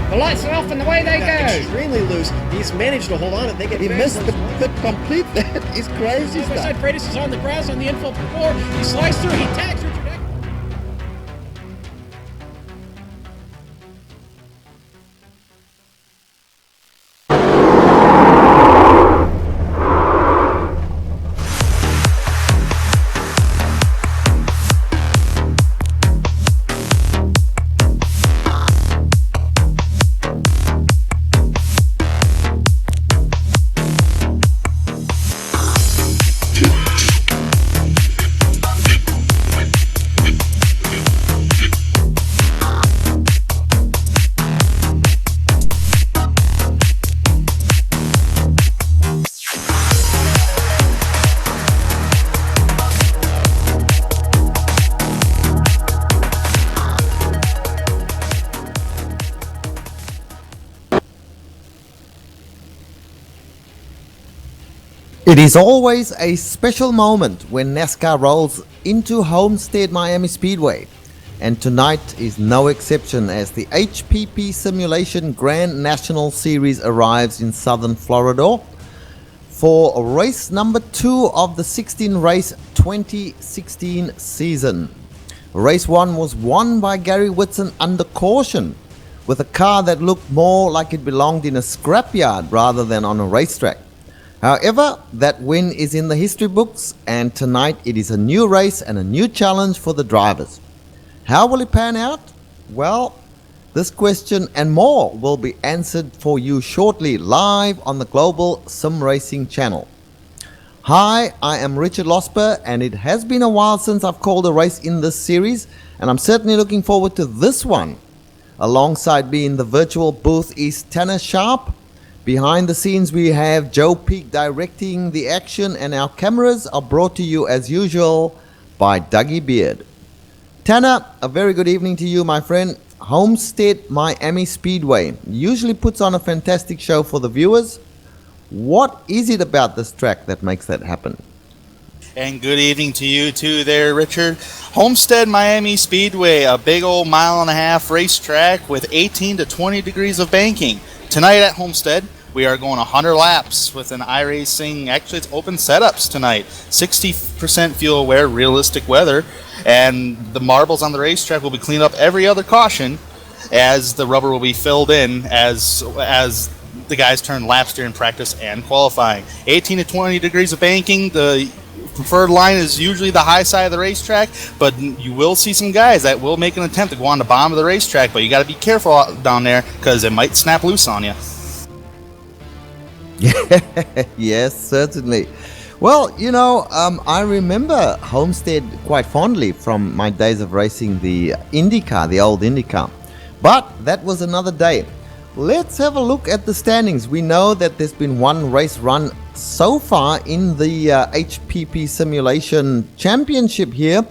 The lights are off and away they go. Extremely loose. He's managed to hold on and they get He missed the pit complete. That is crazy stuff. Side Freitas is on the grass on the infield floor. He slides through. He tags Richard Eck. It is always a special moment when NASCAR rolls into Homestead Miami Speedway, and tonight is no exception as the HPP Simulation Grand National Series arrives in southern Florida for race number 2 of the 16-race 2016 season. Race 1 was won by Gary Whitson under caution, with a car that looked more like it belonged in a scrapyard rather than on a racetrack. However, that win is in the history books, and tonight it is a new race and a new challenge for the drivers. How will it pan out? Well, this question and more will be answered for you shortly live on the Global Sim Racing channel. Hi, I am Richard Losper, and it has been a while since I've called a race in this series, and I'm certainly looking forward to this one. Alongside me in the virtual booth is Tanner Sharp. Behind the scenes we have Joe Peak directing the action, and our cameras are brought to you as usual by Dougie Beard. Tanner, a very good evening to you, my friend. Homestead Miami Speedway usually puts on a fantastic show for the viewers. What is it about this track that makes that happen? And good evening to you too there, Richard. Homestead Miami Speedway, a big old 1.5-mile racetrack with 18 to 20 degrees of banking. Tonight at Homestead, we are going 100 laps with an iRacing. Actually, it's open setups tonight. 60% fuel aware, realistic weather, and the marbles on the racetrack will be cleaned up every other caution, as the rubber will be filled in as the guys turn laps during practice and qualifying. 18 to 20 degrees of banking. The preferred line is usually the high side of the racetrack, but you will see some guys that will make an attempt to go on the bottom of the racetrack, but you got to be careful out down there because it might snap loose on you. Yes, certainly. Well, you know, I remember Homestead quite fondly from my days of racing the IndyCar, the old IndyCar. But that was another day. Let's have a look at the standings. We know that there's been one race run so far in the HPP Simulation Championship here.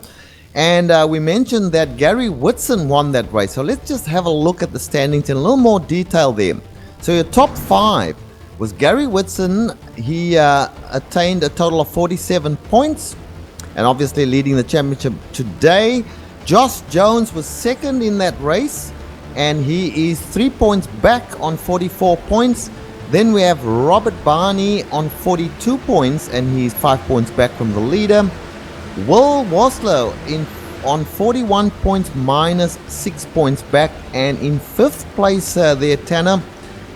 And we mentioned that Gary Whitson won that race. So let's just have a look at the standings in a little more detail there. So your top 5 was Gary Whitson. He attained a total of 47 points and obviously leading the championship today. Josh Jones was second in that race, and he is 3 points back on 44 points. Then we have Robert Barney on 42 points, and he's 5 points back from the leader. Will Waslow on 41 points minus 6 points back, and in 5th place there, Tanner,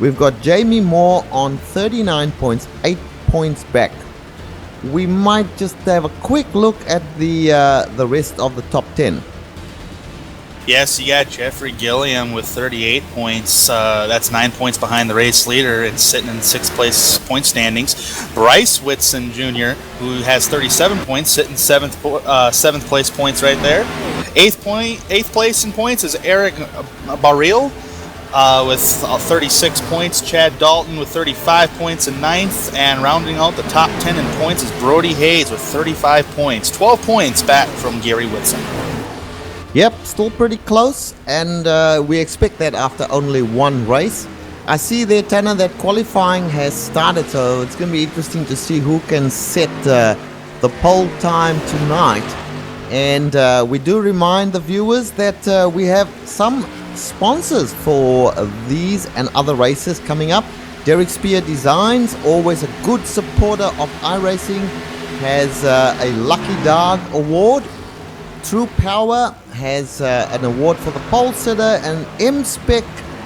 we've got Jamie Moore on 39 points, 8 points back. We might just have a quick look at the rest of the top 10. Yes, you got Jeffrey Gilliam with 38 points. That's 9 points behind the race leader and sitting in 6th place point standings. Bryce Whitson Jr., who has 37 points, sitting 7th place points right there. 8th place in points is Eric Baril with 36 points. Chad Dalton with 35 points in 9th. And rounding out the top 10 in points is Brody Hayes with 35 points. 12 points back from Gary Whitson. Yep, still pretty close, and we expect that after only one race. I see there, Tanner, that qualifying has started, so it's going to be interesting to see who can set the pole time tonight. And we do remind the viewers that we have some sponsors for these and other races coming up. Derek Spear Designs, always a good supporter of iRacing, has a Lucky Dog award. True Power has an award for the pole sitter, and M-Spec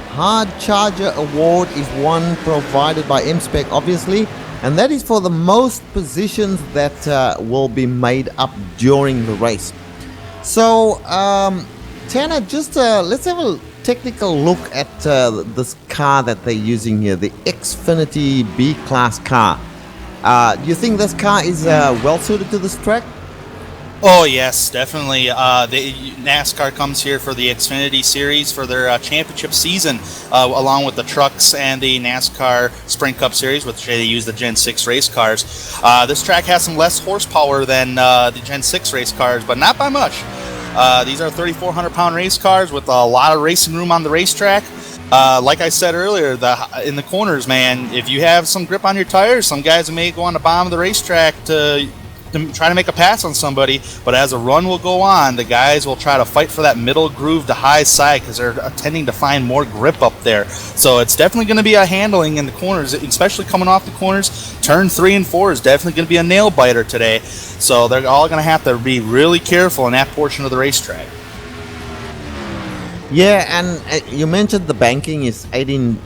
Hard Charger award is one provided by M-Spec, obviously, and that is for the most positions that will be made up during the race. So, Tanner, just let's have a technical look at this car that they're using here, the Xfinity B-Class car. Do you think this car is well suited to this track? Oh yes, definitely. NASCAR comes here for the Xfinity Series for their championship season, along with the trucks and the NASCAR Sprint Cup Series, which they use the Gen 6 race cars. This track has some less horsepower than the Gen 6 race cars, but not by much. These are 3,400-pound race cars with a lot of racing room on the racetrack. Like I said earlier, in the corners, man, if you have some grip on your tires, some guys may go on the bottom of the racetrack to try to make a pass on somebody, but as a run will go on, the guys will try to fight for that middle groove to high side because they're tending to find more grip up there. So it's definitely going to be a handling in the corners, especially coming off the corners. Turn 3 and 4 is definitely going to be a nail biter today. So they're all going to have to be really careful in that portion of the racetrack. Yeah, and you mentioned the banking is 18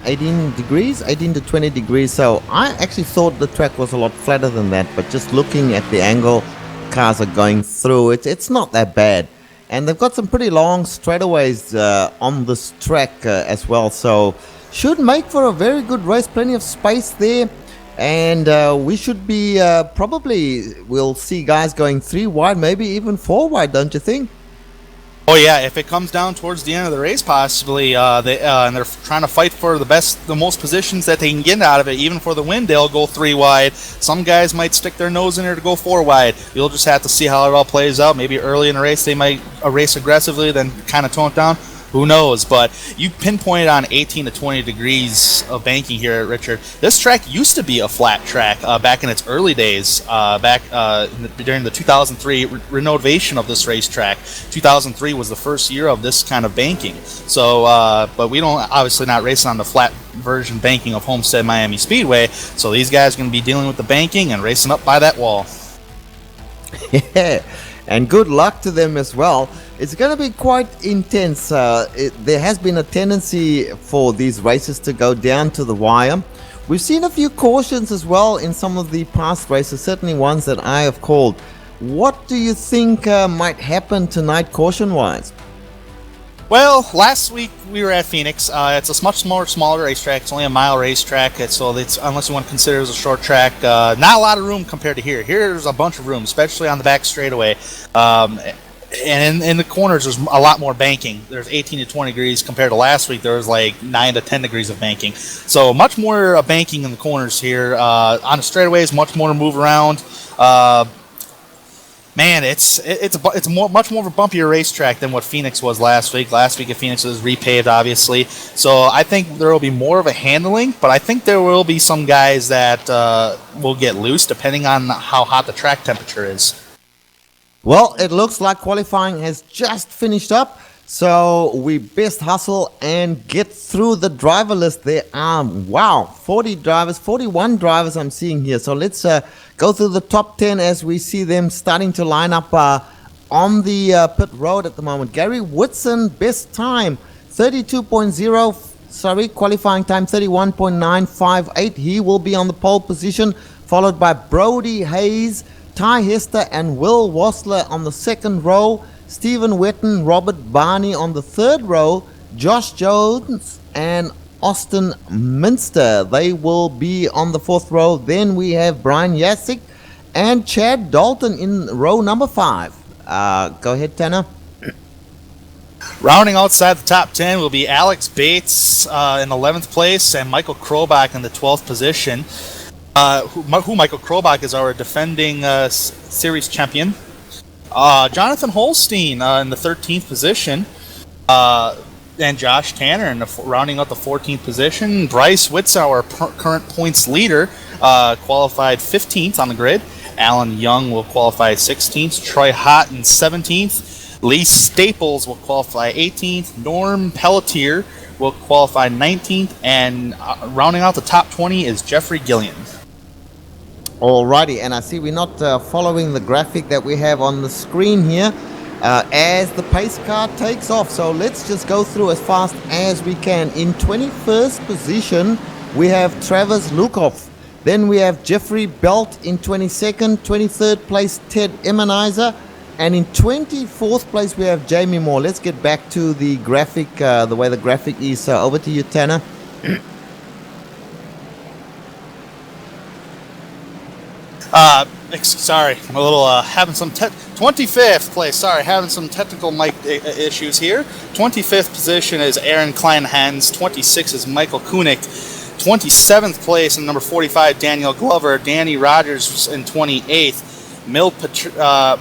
degrees, 18 to 20 degrees. So I actually thought the track was a lot flatter than that. But just looking at the angle cars are going through, it's not that bad. And they've got some pretty long straightaways on this track as well. So should make for a very good race, plenty of space there. And we should be we'll see guys going 3 wide, maybe even 4 wide, don't you think? Oh yeah, if it comes down towards the end of the race, possibly, and they're trying to fight for the most positions that they can get out of it, even for the win, they'll go 3 wide. Some guys might stick their nose in there to go 4 wide. You'll just have to see how it all plays out. Maybe early in the race they might race aggressively, then kind of tone it down. Who knows? But you pinpointed on 18 to 20 degrees of banking here, Richard. This track used to be a flat track back in its early days, during the 2003 renovation of this racetrack. 2003 was the first year of this kind of banking. So, but we don't obviously not racing on the flat version banking of Homestead Miami Speedway. So these guys are going to be dealing with the banking and racing up by that wall. Yeah, and good luck to them as well. It's going to be quite intense. There has been a tendency for these races to go down to the wire. We've seen a few cautions as well in some of the past races, certainly ones that I have called. What do you think might happen tonight caution-wise? Well, last week we were at Phoenix. It's a much smaller racetrack. It's only a mile racetrack, so it's, unless you want to consider it as a short track, not a lot of room compared to here. Here's a bunch of room, especially on the back straightaway. And in the corners, there's a lot more banking. There's 18 to 20 degrees compared to last week. There was like 9 to 10 degrees of banking. So much more banking in the corners here. On the straightaways, much more to move around. Man, it's much more of a bumpier racetrack than what Phoenix was last week. Last week at Phoenix was repaved, obviously. So I think there will be more of a handling, but I think there will be some guys that will get loose depending on how hot the track temperature is. Well, it looks like qualifying has just finished up, so we best hustle and get through the driver list. There are, 41 drivers I'm seeing here. So let's go through the top 10 as we see them starting to line up on the pit road at the moment. Gary Whitson, best time, 32.0, qualifying time 31.958. He will be on the pole position, followed by Brody Hayes, Ty Hester and Will Wassler on the second row, Stephen Wetton, Robert Barney on the third row, Josh Jones and Austin Minster, they will be on the fourth row. Then we have Brian Yasik and Chad Dalton in row number 5. Go ahead, Tanner. Rounding outside the top 10 will be Alex Bates in 11th place and Michael Krobach in the 12th position. Who Michael Krobach is our defending series champion. Jonathan Holstein in the 13th position. And Josh Tanner in rounding out the 14th position. Bryce Witz, our current points leader, qualified 15th on the grid. Alan Young will qualify 16th. Troy Hott in 17th. Lee Staples will qualify 18th. Norm Pelletier will qualify 19th. And rounding out the top 20 is Jeffrey Gillian. Alrighty, and I see we're not following the graphic that we have on the screen here as the pace car takes off. So let's just go through as fast as we can. In 21st position, we have Travis Lukov. Then we have Jeffrey Belt in 22nd. 23rd place, Ted Emmenizer. And in 24th place, we have Jamie Moore. Let's get back to the graphic, the way the graphic is. Over to you, Tanner. Sorry, I'm a little having some 25th place. Sorry, having some technical mic issues here. 25th position is Aaron Kleinhans. 26th is Michael Kunik. 27th place in number 45, Daniel Glover. Danny Rogers in 28th.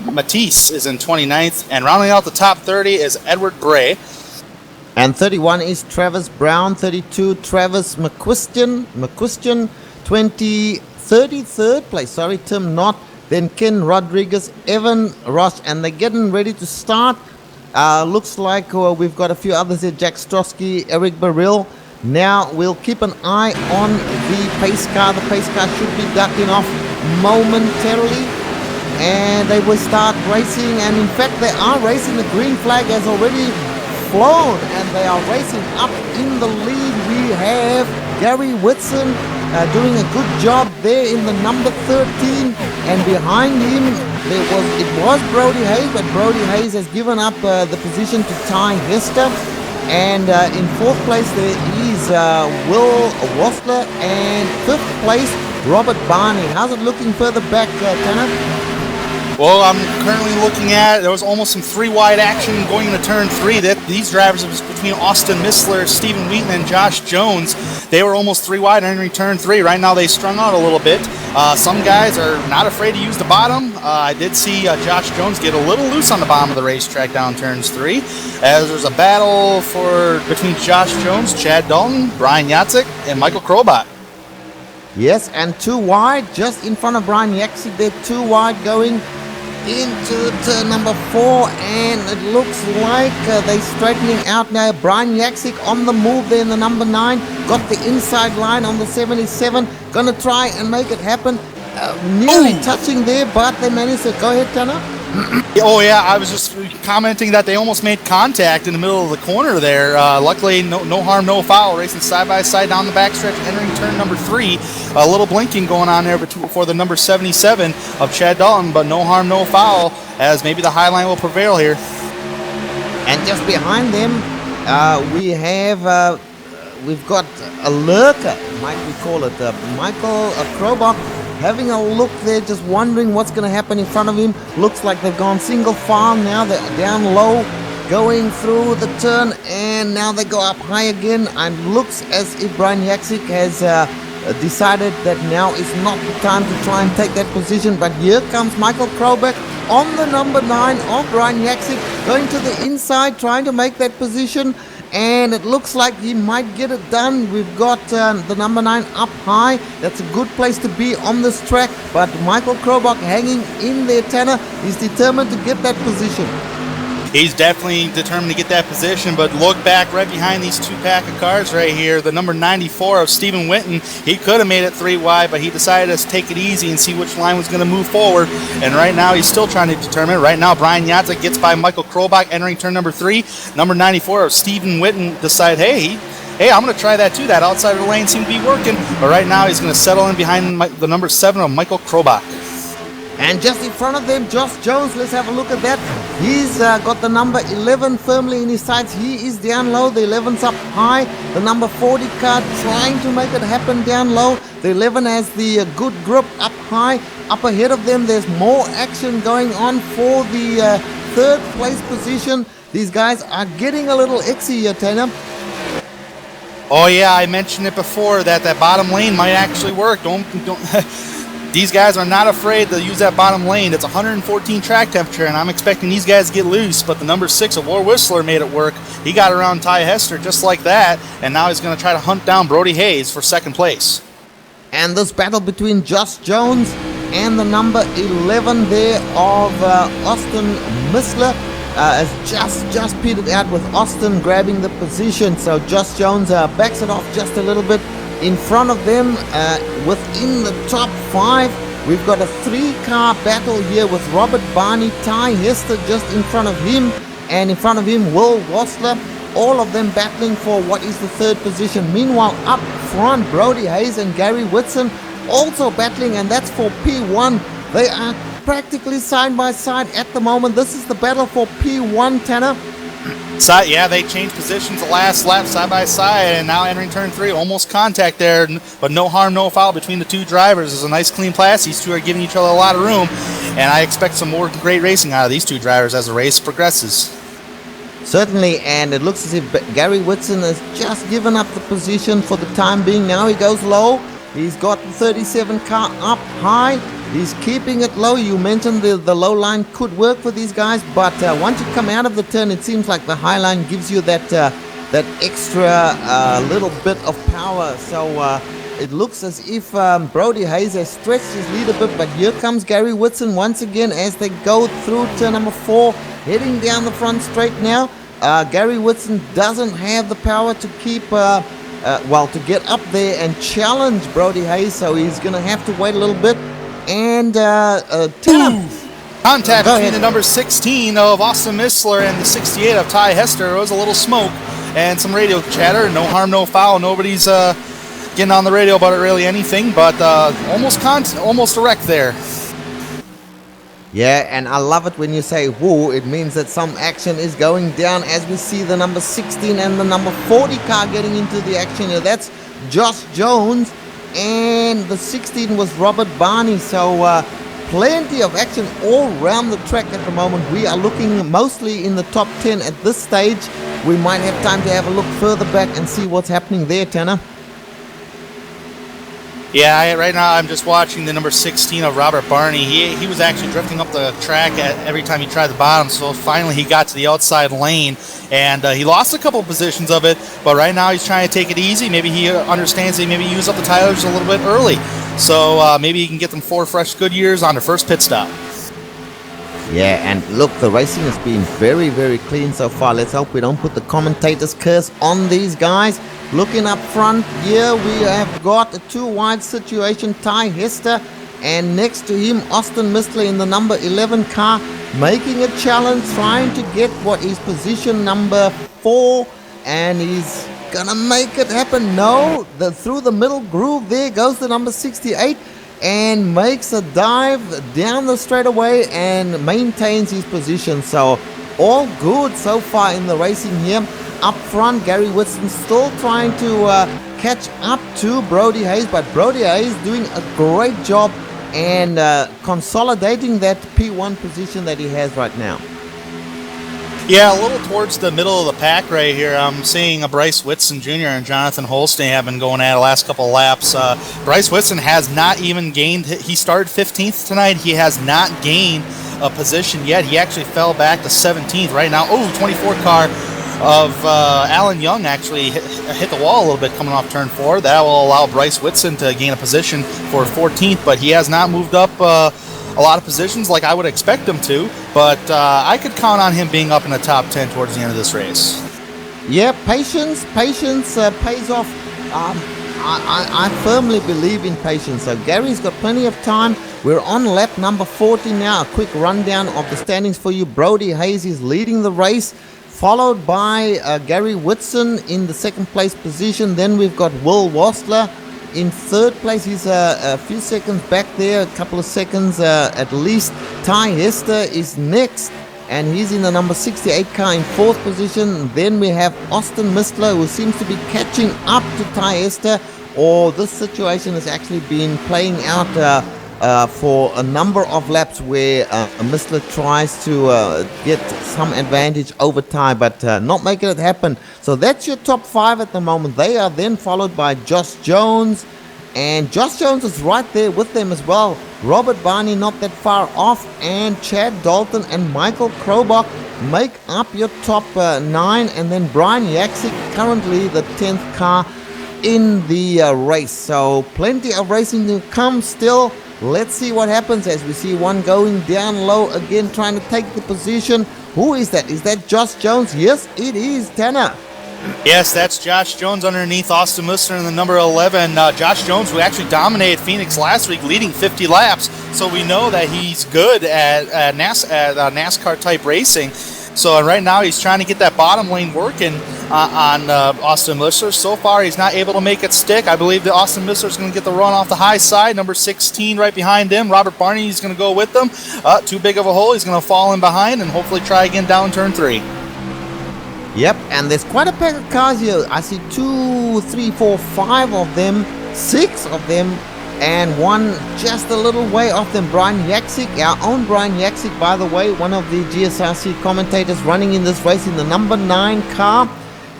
Matisse is in 29th. And rounding out the top 30 is Edward Bray. And 31 is Travis Brown. 32, Travis McQuistion. 33rd place, sorry, Tim Knott. Then Ken Rodriguez, Evan Ross, and they're getting ready to start. Looks like we've got a few others here, Jack Strosky, Eric Burrell. Now we'll keep an eye on the pace car. The pace car should be ducking off momentarily, and they will start racing. And in fact, they are racing. The green flag has already flown, and they are racing up in the lead. We have Gary Whitson doing a good job there in the number 13, and behind him it was Brody Hayes, but Brody Hayes has given up the position to Ty Hester. And in 4th place there is Will Wassler, and 5th place Robert Barney. How's it looking further back, Tanner? Well, I'm currently looking at, there was almost some 3-wide action going into turn 3. These drivers, it was between Austin Missler, Stephen Wheaton, and Josh Jones. They were almost 3-wide entering turn 3. Right now they strung out a little bit. Some guys are not afraid to use the bottom. I did see Josh Jones get a little loose on the bottom of the racetrack down turns 3. As there's a battle between Josh Jones, Chad Dalton, Brian Yatsik, and Michael Krobot. Yes, and 2 wide just in front of Brian Yatsik. They're 2 wide going into turn number 4, and it looks like they're straightening out now. Brian Yatsik on the move there in the number 9, got the inside line on the 77, gonna try and make it happen. Nearly touching there, but they managed to. Go ahead, Tanner. Oh yeah, I was just commenting that they almost made contact in the middle of the corner there. Luckily, no harm, no foul. Racing side by side down the backstretch, entering turn number 3. A little blinking going on there for the number 77 of Chad Dalton, but no harm, no foul, as maybe the high line will prevail here. And just behind them, we've got a lurker, might we call it, Michael Krobach. Having a look there, just wondering what's going to happen in front of him. Looks like they've gone single file now. They're down low, going through the turn, and now they go up high again. And looks as if Brian Yatsik has decided that now is not the time to try and take that position. But here comes Michael Krobach on the number 9 of Brian Yatsik, going to the inside, trying to make that position. And it looks like he might get it done. We've got the number 9 up high. That's a good place to be on this track. But Michael Krobach hanging in there, Tanner. He's determined to get that position. He's definitely determined to get that position, but look back right behind these 2 pack of cars right here. The number 94 of Stephen Winton, he could have made it 3 wide, but he decided to take it easy and see which line was going to move forward. And right now he's still trying to determine. Right now Brian Yatsik gets by Michael Krobach entering turn number 3. Number 94 of Stephen Winton decide, hey, I'm going to try that too. That outside of the lane seemed to be working. But right now he's going to settle in behind the number 7 of Michael Krobach. And just in front of them, Josh Jones, let's have a look at that. He's got the number 11 firmly in his sights. He is down low. The 11's up high. The number 40 car trying to make it happen down low. The 11 has the good grip up high. Up ahead of them, there's more action going on for the 3rd place position. These guys are getting a little exy here, Tanner. Oh yeah, I mentioned it before that bottom lane might actually work. Don't. These guys are not afraid to use that bottom lane. It's 114 track temperature, and I'm expecting these guys to get loose, but the number 6 of War Whistler made it work. He got around Ty Hester just like that, and now he's going to try to hunt down Brody Hayes for 2nd place. And this battle between Josh Jones and the number 11 there of Austin Missler. has just pitted out with Austin grabbing the position. So Josh Jones backs it off just a little bit. In front of them, within the top 5, we've got a 3-car battle here with Robert Barney, Ty Hester just in front of him, and in front of him Will Wassler. All of them battling for what is the 3rd position. Meanwhile, up front, Brody Hayes and Gary Whitson also battling, and that's for P1. They are practically side by side at the moment. This is the battle for P1, Tanner. So, yeah, they changed positions the last lap side by side, and now entering turn 3, almost contact there, but no harm, no foul between the two drivers. It's a nice clean pass. These two are giving each other a lot of room, and I expect some more great racing out of these two drivers as the race progresses. Certainly, and it looks as if Gary Whitson has just given up the position for the time being. Now he goes low. He's got the 37 car up high. He's keeping it low. You mentioned the low line could work for these guys, but once you come out of the turn, it seems like the high line gives you that extra little bit of power. So it looks as if Brody Hayes has stretched his lead a bit, but here comes Gary Whitson once again as they go through turn number 4, heading down the front straight now. Gary Whitson doesn't have the power to keep, to get up there and challenge Brody Hayes, so he's going to have to wait a little bit. And contact between the number 16 of Austin Missler and the 68 of Ty Hester. There was a little smoke and some radio chatter. No harm, no foul. Nobody's getting on the radio about it really anything, but almost a wreck there. Yeah, and I love it when you say woo. It means that some action is going down as we see the number 16 and the number 40 car getting into the action here. That's Josh Jones, and the 16 was Robert Barney. So plenty of action all around the track at the moment. We are looking mostly in the top 10 at this stage. We might have time to have a look further back and see what's happening there, Tanner. Yeah, right now I'm just watching the number 16 of Robert Barney. He was actually drifting up the track every time he tried the bottom, so finally he got to the outside lane, and he lost a couple positions of it, but right now he's trying to take it easy. Maybe he understands that maybe use up the tires a little bit early, so maybe he can get them 4 fresh Goodyears on their first pit stop. Yeah, and look, the racing has been very, very clean so far. Let's hope we don't put the commentator's curse on these guys. Looking up front here, we have got a 2-wide situation. Ty Hester, and next to him, Austin Missler in the number 11 car, making a challenge, trying to get what is position number 4, and he's gonna make it happen. No, through the middle groove, there goes the number 68. And makes a dive down the straightaway and maintains his position. So all good so far in the racing here. Up front, Gary Whitson still trying to catch up to Brody Hayes, but Brody Hayes doing a great job and consolidating that P1 position that he has right now. Yeah, a little towards the middle of the pack right here. I'm seeing Bryce Whitson Jr. and Jonathan Holstein have been going at it the last couple of laps. Bryce Whitson has not even gained. He started 15th tonight. He has not gained a position yet. He actually fell back to 17th right now. 24 car of Alan Young actually hit the wall a little bit coming off turn 4. That will allow Bryce Whitson to gain a position for 14th, but he has not moved up a lot of positions like I would expect him to, but I could count on him being up in the top 10 towards the end of this race. Yeah, patience pays off. I firmly believe in patience. So Gary's got plenty of time. We're on lap number 40 now. A quick rundown of the standings for you. Brody Hayes is leading the race, followed by Gary Whitson in the 2nd place position. Then we've got Will Wassler in 3rd place. He's a few seconds back there, a couple of seconds at least. Ty Hester is next, and he's in the number 68 car in 4th position. Then we have Austin Missler, who seems to be catching up to Ty Hester, or this situation has actually been playing out for a number of laps where Missler tries to get some advantage over Ty, but not making it happen. So that's your top 5 at the moment. They are then followed by Josh Jones, and Josh Jones is right there with them as well. Robert Barney not that far off, and Chad Dalton and Michael Krobach make up your top 9, and then Brian Yaksik, currently the 10th car in the race. So plenty of racing to come still. Let's see what happens as we see one going down low again, trying to take the position. Who is that? Is that Josh Jones? Yes, it is, Tanner. Yes, that's Josh Jones underneath Austin Mussler in the number 11. Josh Jones, who actually dominated Phoenix last week, leading 50 laps. So we know that he's good at NASCAR-type racing. So right now he's trying to get that bottom lane working on Austin Mussler. So far he's not able to make it stick. I believe that Austin Mussler is going to get the run off the high side. Number 16 right behind him. Robert Barney is going to go with them. Too big of a hole. He's going to fall in behind and hopefully try again down turn 3. Yep, and there's quite a pack of cars here. I see 2, 3, 4, 5 of them, 6 of them, and one just a little way off them. Brian Yaksik, our own Brian Yaksik, by the way, one of the GSRC commentators running in this race in the number 9 car.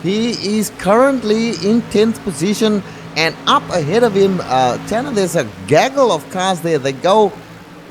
He is currently in 10th position, and up ahead of him, Tanner, there's a gaggle of cars there. They go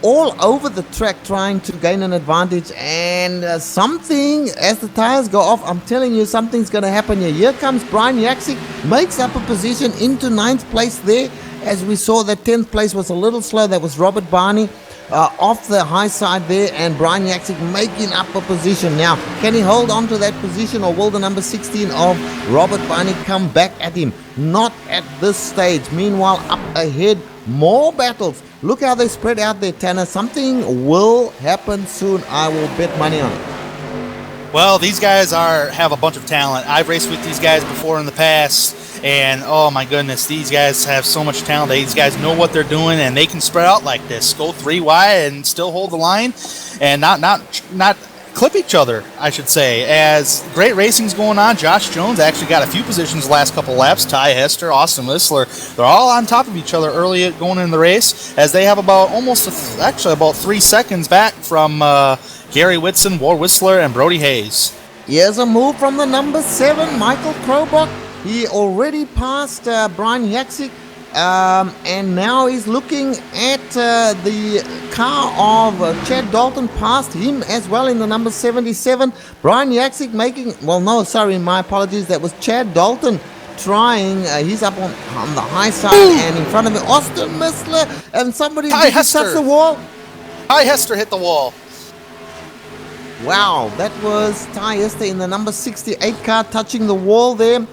all over the track trying to gain an advantage, and something, as the tires go off, I'm telling you, something's going to happen here. Here comes Brian Yaksik, makes up a position into 9th place there. As we saw, that 10th place was a little slow. That was Robert Barney off the high side there, and Brian Yaksik making up a position. Now, can he hold on to that position, or will the number 16 of Robert Barney come back at him? Not at this stage. Meanwhile, up ahead, more battles. Look how they spread out there, Tanner. Something will happen soon. I will bet money on it. Well, these guys have a bunch of talent. I've raced with these guys before in the past, and oh my goodness, these guys have so much talent. These guys know what they're doing, and they can spread out like this, go 3 wide, and still hold the line, and not clip each other, I should say. As great racing's going on, Josh Jones actually got a few positions the last couple laps. Ty Hester, Austin Mussler, they're all on top of each other early going in the race, as they have about 3 seconds back from Gary Whitson, Ward Whistler, and Brody Hayes. Here's a move from the number 7, Michael Krobach. He already passed Brian Yaksik, and now he's looking at the car of Chad Dalton, past him as well in the number 77. Brian Yaksik my apologies, that was Chad Dalton trying. He's up on the high side, and in front of him, Austin Mussler, and somebody touched the wall. Ty Hester hit the wall. Wow, that was Ty Hester in the number 68 car touching the wall there.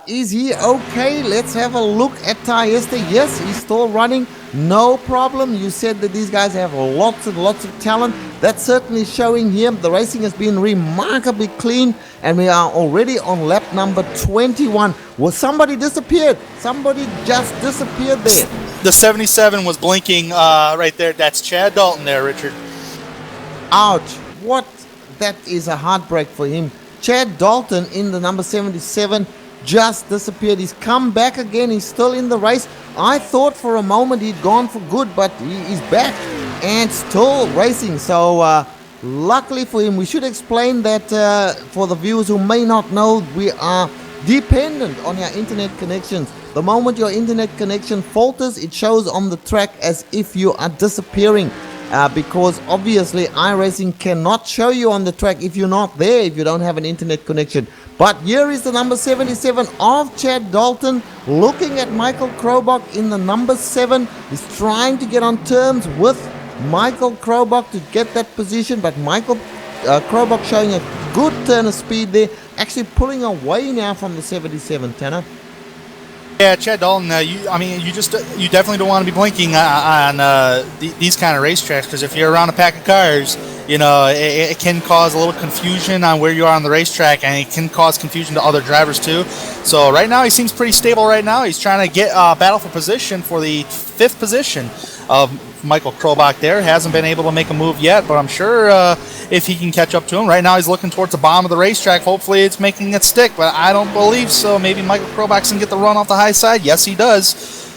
Is he okay? Let's have a look at Ty Hester. Yes, he's still running. No problem. You said that these guys have lots and lots of talent. That's certainly showing here. The racing has been remarkably clean, and we are already on lap number 21. Well, somebody disappeared. Somebody just disappeared there. The 77 was blinking right there. That's Chad Dalton there, Richard. Ouch. What? That is a heartbreak for him. Chad Dalton in the number 77 just disappeared. He's come back again. He's still in the race. I thought for a moment he'd gone for good, but he's back and still racing. So luckily for him, we should explain that for the viewers who may not know, we are dependent on your internet connections. The moment your internet connection falters, it shows on the track as if you are disappearing. Because obviously iRacing cannot show you on the track if you're not there, if you don't have an internet connection. But here is the number 77 of Chad Dalton looking at Michael Krobach in the number 7. He's trying to get on terms with Michael Krobach to get that position, but Michael Krobach showing a good turn of speed there, actually pulling away now from the 77, Tanner. Yeah, Chad Dalton, you definitely don't want to be blinking on these kind of racetracks, because if you're around a pack of cars, it can cause a little confusion on where you are on the racetrack, and it can cause confusion to other drivers too. So right now he seems pretty stable right now. He's trying to get battle for position for the 5th position of Michael Krobach there. Hasn't been able to make a move yet, but I'm sure if he can catch up to him. Right now he's looking towards the bottom of the racetrack. Hopefully it's making it stick, but I don't believe so. Maybe Michael Krobach can get the run off the high side. Yes, he does.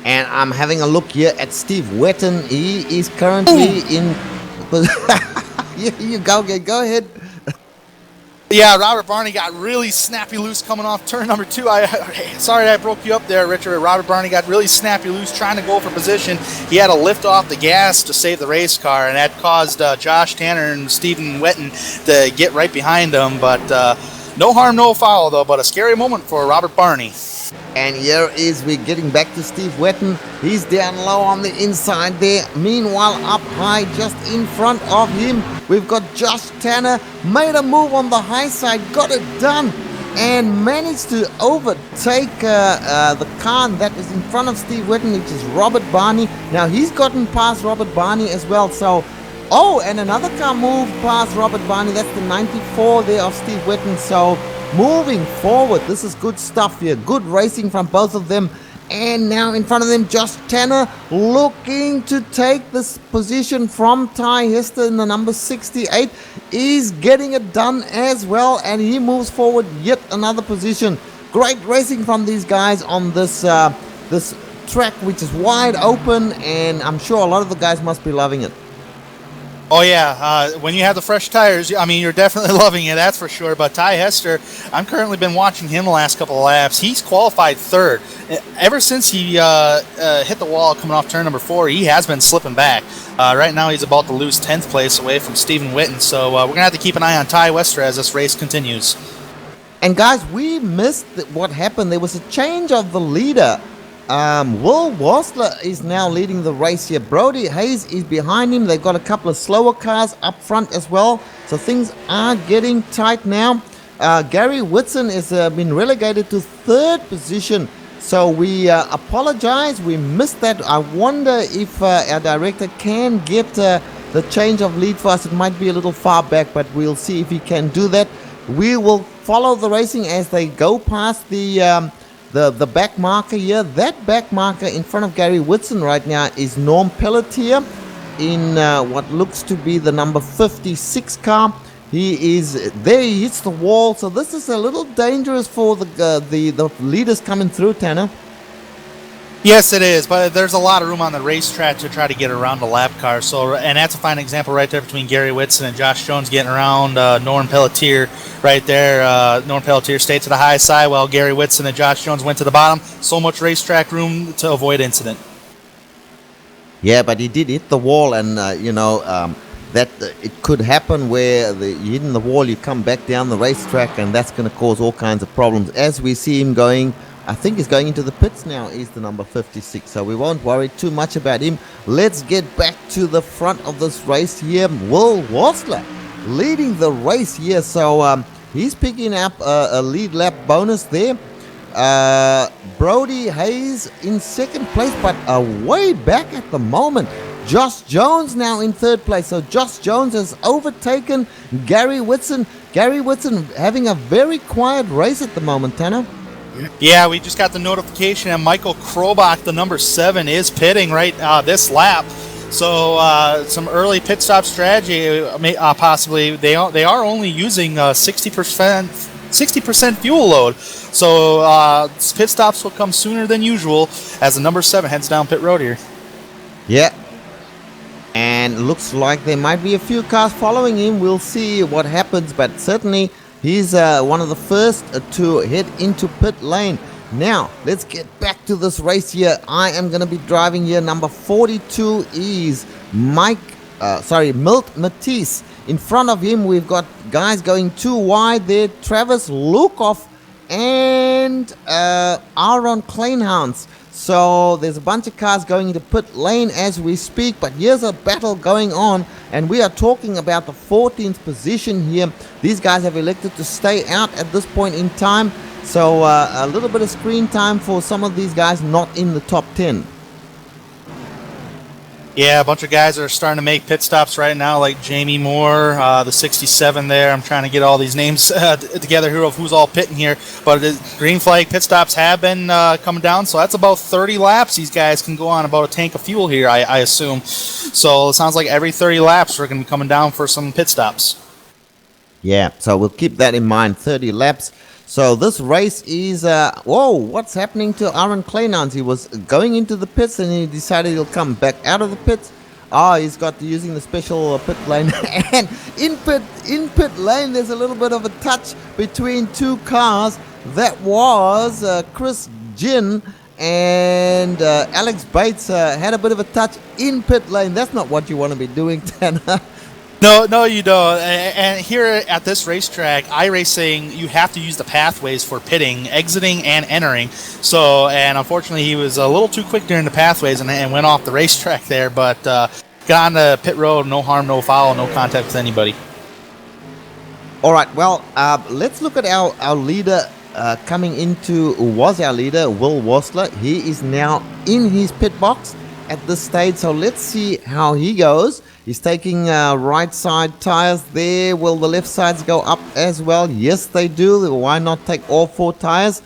And I'm having a look here at Steve Wetton. He is currently in... Here you go ahead. Yeah, Robert Barney got really snappy loose coming off turn number 2. Sorry I broke you up there, Richard. Robert Barney got really snappy loose trying to go for position. He had to lift off the gas to save the race car, and that caused Josh Tanner and Stephen Wetton to get right behind him. But No harm, no foul, though, but a scary moment for Robert Barney. And here is we getting back to Steve Wetton. He's down low on the inside there. Meanwhile, up high, just in front of him, we've got Josh Tanner. Made a move on the high side, got it done, and managed to overtake the car that is in front of Steve Wetton, which is Robert Barney. Now he's gotten past Robert Barney as well. So, oh, and another car moved past Robert Barney. That's the 94 there of Steve Wetton. So, moving forward, this is good stuff here. Good racing from both of them. And now in front of them, Josh Tanner looking to take this position from Ty Hester in the number 68. Is getting it done as well, and he moves forward yet another position. Great racing from these guys on this this track, which is wide open, and I'm sure a lot of the guys must be loving it. Oh, yeah. When you have the fresh tires, I mean, you're definitely loving it, that's for sure. But Ty Hester, I've currently been watching him the last couple of laps. He's qualified third. Ever since he hit the wall coming off turn number 4, he has been slipping back. Right now, he's about to lose 10th place away from Stephen Witten. So we're going to have to keep an eye on Ty Hester as this race continues. And guys, we missed what happened. There was a change of the leader. Will Wasler is now leading the race here. Brody Hayes is behind him. They've got a couple of slower cars up front as well. So things are getting tight now. Gary Whitson has been relegated to third position. So we apologize. We missed that. I wonder if our director can get the change of lead for us. It might be a little far back, but we'll see if he can do that. We will follow the racing as they go past the back marker here. That back marker in front of Gary Whitson right now is Norm Pelletier in what looks to be the number 56 car. He is there. He hits the wall. So this is a little dangerous for the leaders coming through, Tanner. Yes, it is, but there's a lot of room on the racetrack to try to get around the lap car. So, and that's a fine example right there between Gary Whitson and Josh Jones getting around Norm Pelletier right there. Norm Pelletier stayed to the high side while Gary Whitson and Josh Jones went to the bottom. So much racetrack room to avoid incident. Yeah, but he did hit the wall, and that it could happen where you hit in the wall, you come back down the racetrack, and that's going to cause all kinds of problems. As we see him going, I think he's going into the pits now, is the number 56, so we won't worry too much about him. Let's get back to the front of this race here. Will Wasler leading the race here, so he's picking up a lead lap bonus there. Brody Hayes in second place, but way back at the moment. Josh Jones now in third place, so Josh Jones has overtaken Gary Whitson. Gary Whitson having a very quiet race at the moment, Tanner. Yeah, we just got the notification, and Michael Krobach, the number 7, is pitting right this lap. So some early pit stop strategy, possibly. They are only using 60% fuel load. So pit stops will come sooner than usual as the number 7 heads down pit road here. Yeah. And looks like there might be a few cars following him. We'll see what happens, but certainly he's one of the first to head into pit lane. Now, let's get back to this race here. I am going to be driving here. Number 42 is Milt Matisse. In front of him, we've got guys going too wide there. Travis Lukoff and Aaron Kleinhans. So there's a bunch of cars going into pit lane as we speak, but here's a battle going on, and we are talking about the 14th position here. These guys have elected to stay out at this point in time, so a little bit of screen time for some of these guys not in the top 10. Yeah, a bunch of guys are starting to make pit stops right now, like Jamie Moore, the 67 there. I'm trying to get all these names together here of who's all pitting here. But the green flag pit stops have been coming down, so that's about 30 laps. These guys can go on about a tank of fuel here, I assume. So it sounds like every 30 laps we're going to be coming down for some pit stops. Yeah, so we'll keep that in mind, 30 laps. So this race is, whoa, what's happening to Aaron Kleinhans? He was going into the pits and he decided he'll come back out of the pits. He's got using the special pit lane. And in pit lane, there's a little bit of a touch between two cars. That was Chris Ginn and Alex Bates had a bit of a touch in pit lane. That's not what you want to be doing, Tanner. No, you don't. And here at this racetrack, iRacing, you have to use the pathways for pitting, exiting, and entering. So, and unfortunately, he was a little too quick during the pathways and went off the racetrack there. But got on the pit road, no harm, no foul, no contact with anybody. All right, well, let's look at our leader coming into, who was our leader, Will Wasler. He is now in his pit box at this stage, so let's see how he goes. He's taking right side tires there. Will the left sides go up as well? Yes, they do. Why not take all 4 tires?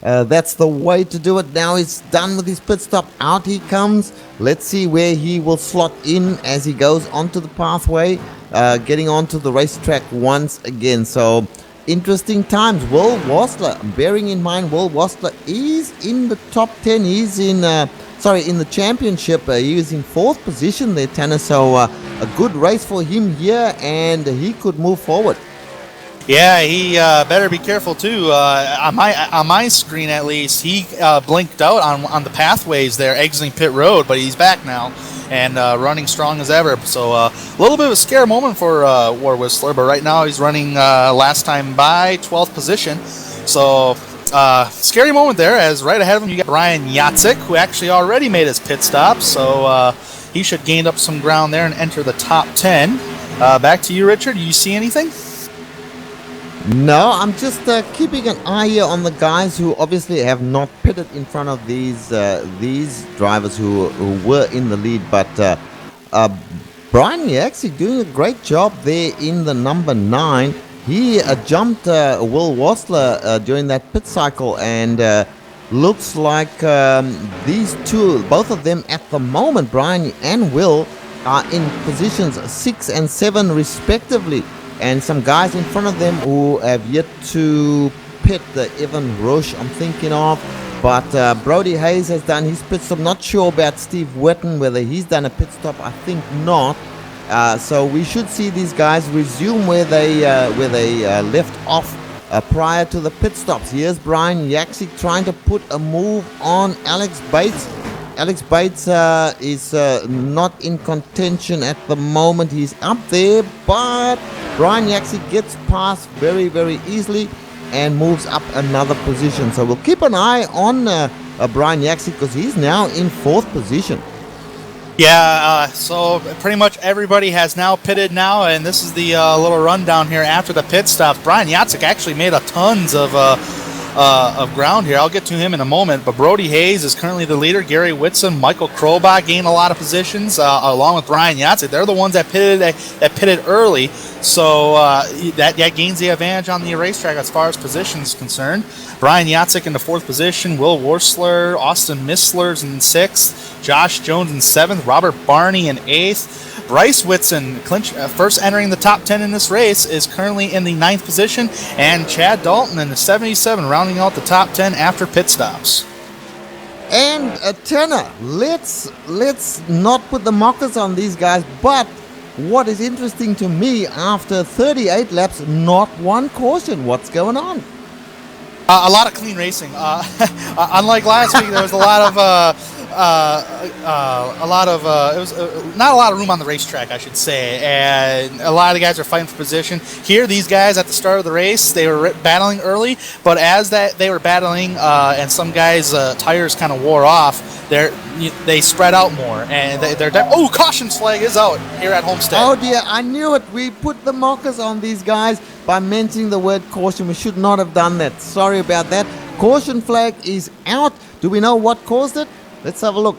That's the way to do it. Now he's done with his pit stop. Out he comes. Let's see where he will slot in as he goes onto the pathway, getting onto the racetrack once again. So interesting times. Will Wasler, bearing in mind Will Wasler is in the top 10. He's in the championship. He was in 4th position there, Tanner. So a good race for him here, and he could move forward. Yeah, he better be careful too. On my screen, at least, he blinked out on the pathways there, exiting pit road, but he's back now and running strong as ever. So a little bit of a scare moment for War Whistler, but right now he's running last time by 12th position. So scary moment there, as right ahead of him you got Brian Yatzik, who actually already made his pit stop. So he should gain up some ground there and enter the top 10. Back to you, Richard. Do you see anything? No, I'm just keeping an eye here on the guys who obviously have not pitted in front of these drivers who were in the lead. But Brian Yaxi doing a great job there in the number 9. He jumped Will Wasler during that pit cycle, and looks like these two, both of them at the moment, Brian and Will, are in positions 6 and 7 respectively. And some guys in front of them who have yet to pit, the Evan Roche I'm thinking of. But Brody Hayes has done his pit stop. Not sure about Steve Wetton, whether he's done a pit stop. I think not. So we should see these guys resume where they left off prior to the pit stops. Here's Brian Yaxi trying to put a move on Alex Bates. Alex Bates is not in contention at the moment. He's up there, but Brian Yaxi gets past very, very easily and moves up another position. So we'll keep an eye on Brian Yaxi, because he's now in 4th position. Yeah, so pretty much everybody has now pitted now, and this is the little rundown here after the pit stops. Brian Yatzik actually made a tons of ground here. I'll get to him in a moment, but Brody Hayes is currently the leader. Gary Whitson, Michael Krobach gained a lot of positions along with Brian Yatzik. They're the ones that pitted early, so that gains the advantage on the racetrack as far as positions concerned. Brian Yatzik in the 4th position, Will Worsler, Austin Misler's in 6th, Josh Jones in 7th, Robert Barney in 8th. Bryce Whitson, first entering the top 10 in this race, is currently in the 9th position, and Chad Dalton in the 77, rounding out the top 10 after pit stops. And Tanner, let's not put the mockers on these guys, but what is interesting to me, after 38 laps, not one caution. What's going on? A lot of clean racing. Unlike last week, there was a lot of it was not a lot of room on the racetrack, I should say, and a lot of the guys are fighting for position. Here, these guys at the start of the race, they were battling early, but as they were battling, and some guys' tires kind of wore off, they spread out more, and caution flag is out here at Homestead. Oh dear, I knew it. We put the mockers on these guys by mentioning the word caution. We should not have done that. Sorry about that. Caution flag is out. Do we know what caused it? Let's have a look.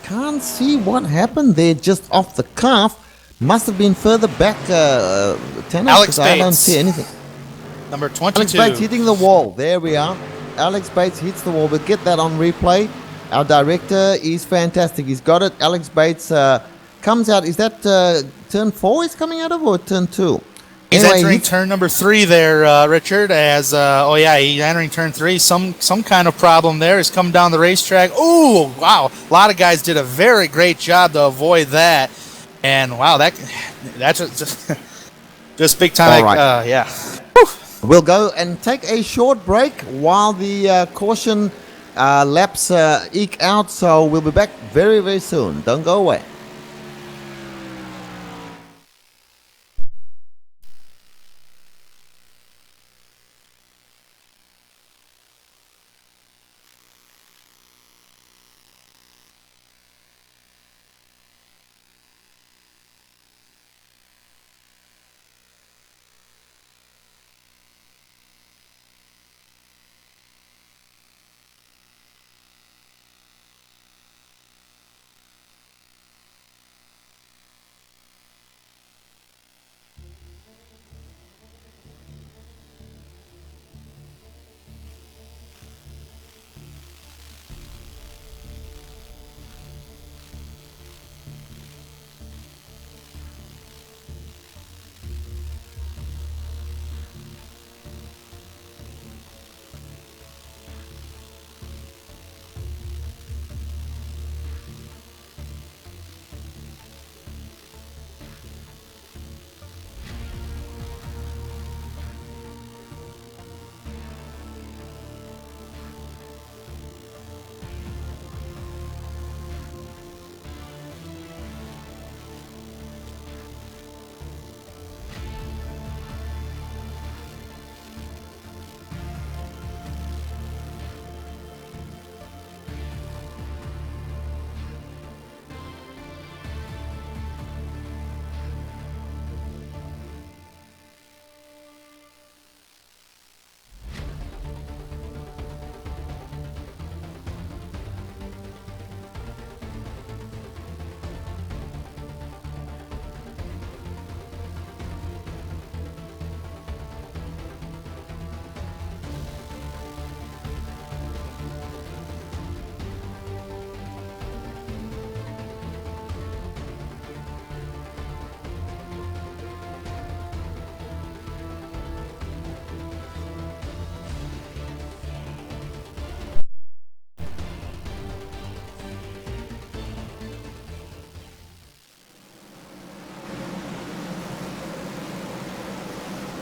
Can't see what happened there, just off the cuff. Must have been further back, Tanner, Alex Bates. I don't see anything. Number 22. Alex Bates hitting the wall. There we are. Alex Bates hits the wall. We'll get that on replay. Our director is fantastic. He's got it. Alex Bates comes out. Is that turn 4 he's coming out of, or turn 2? He's Anyway, entering turn number 3 there, Richard, as, he's entering turn 3. Some kind of problem there. He's coming down the racetrack. Oh, wow. A lot of guys did a very great job to avoid that. And, wow, that's just big time. All right. Yeah. We'll go and take a short break while the caution laps eke out, so we'll be back very, very soon. Don't go away.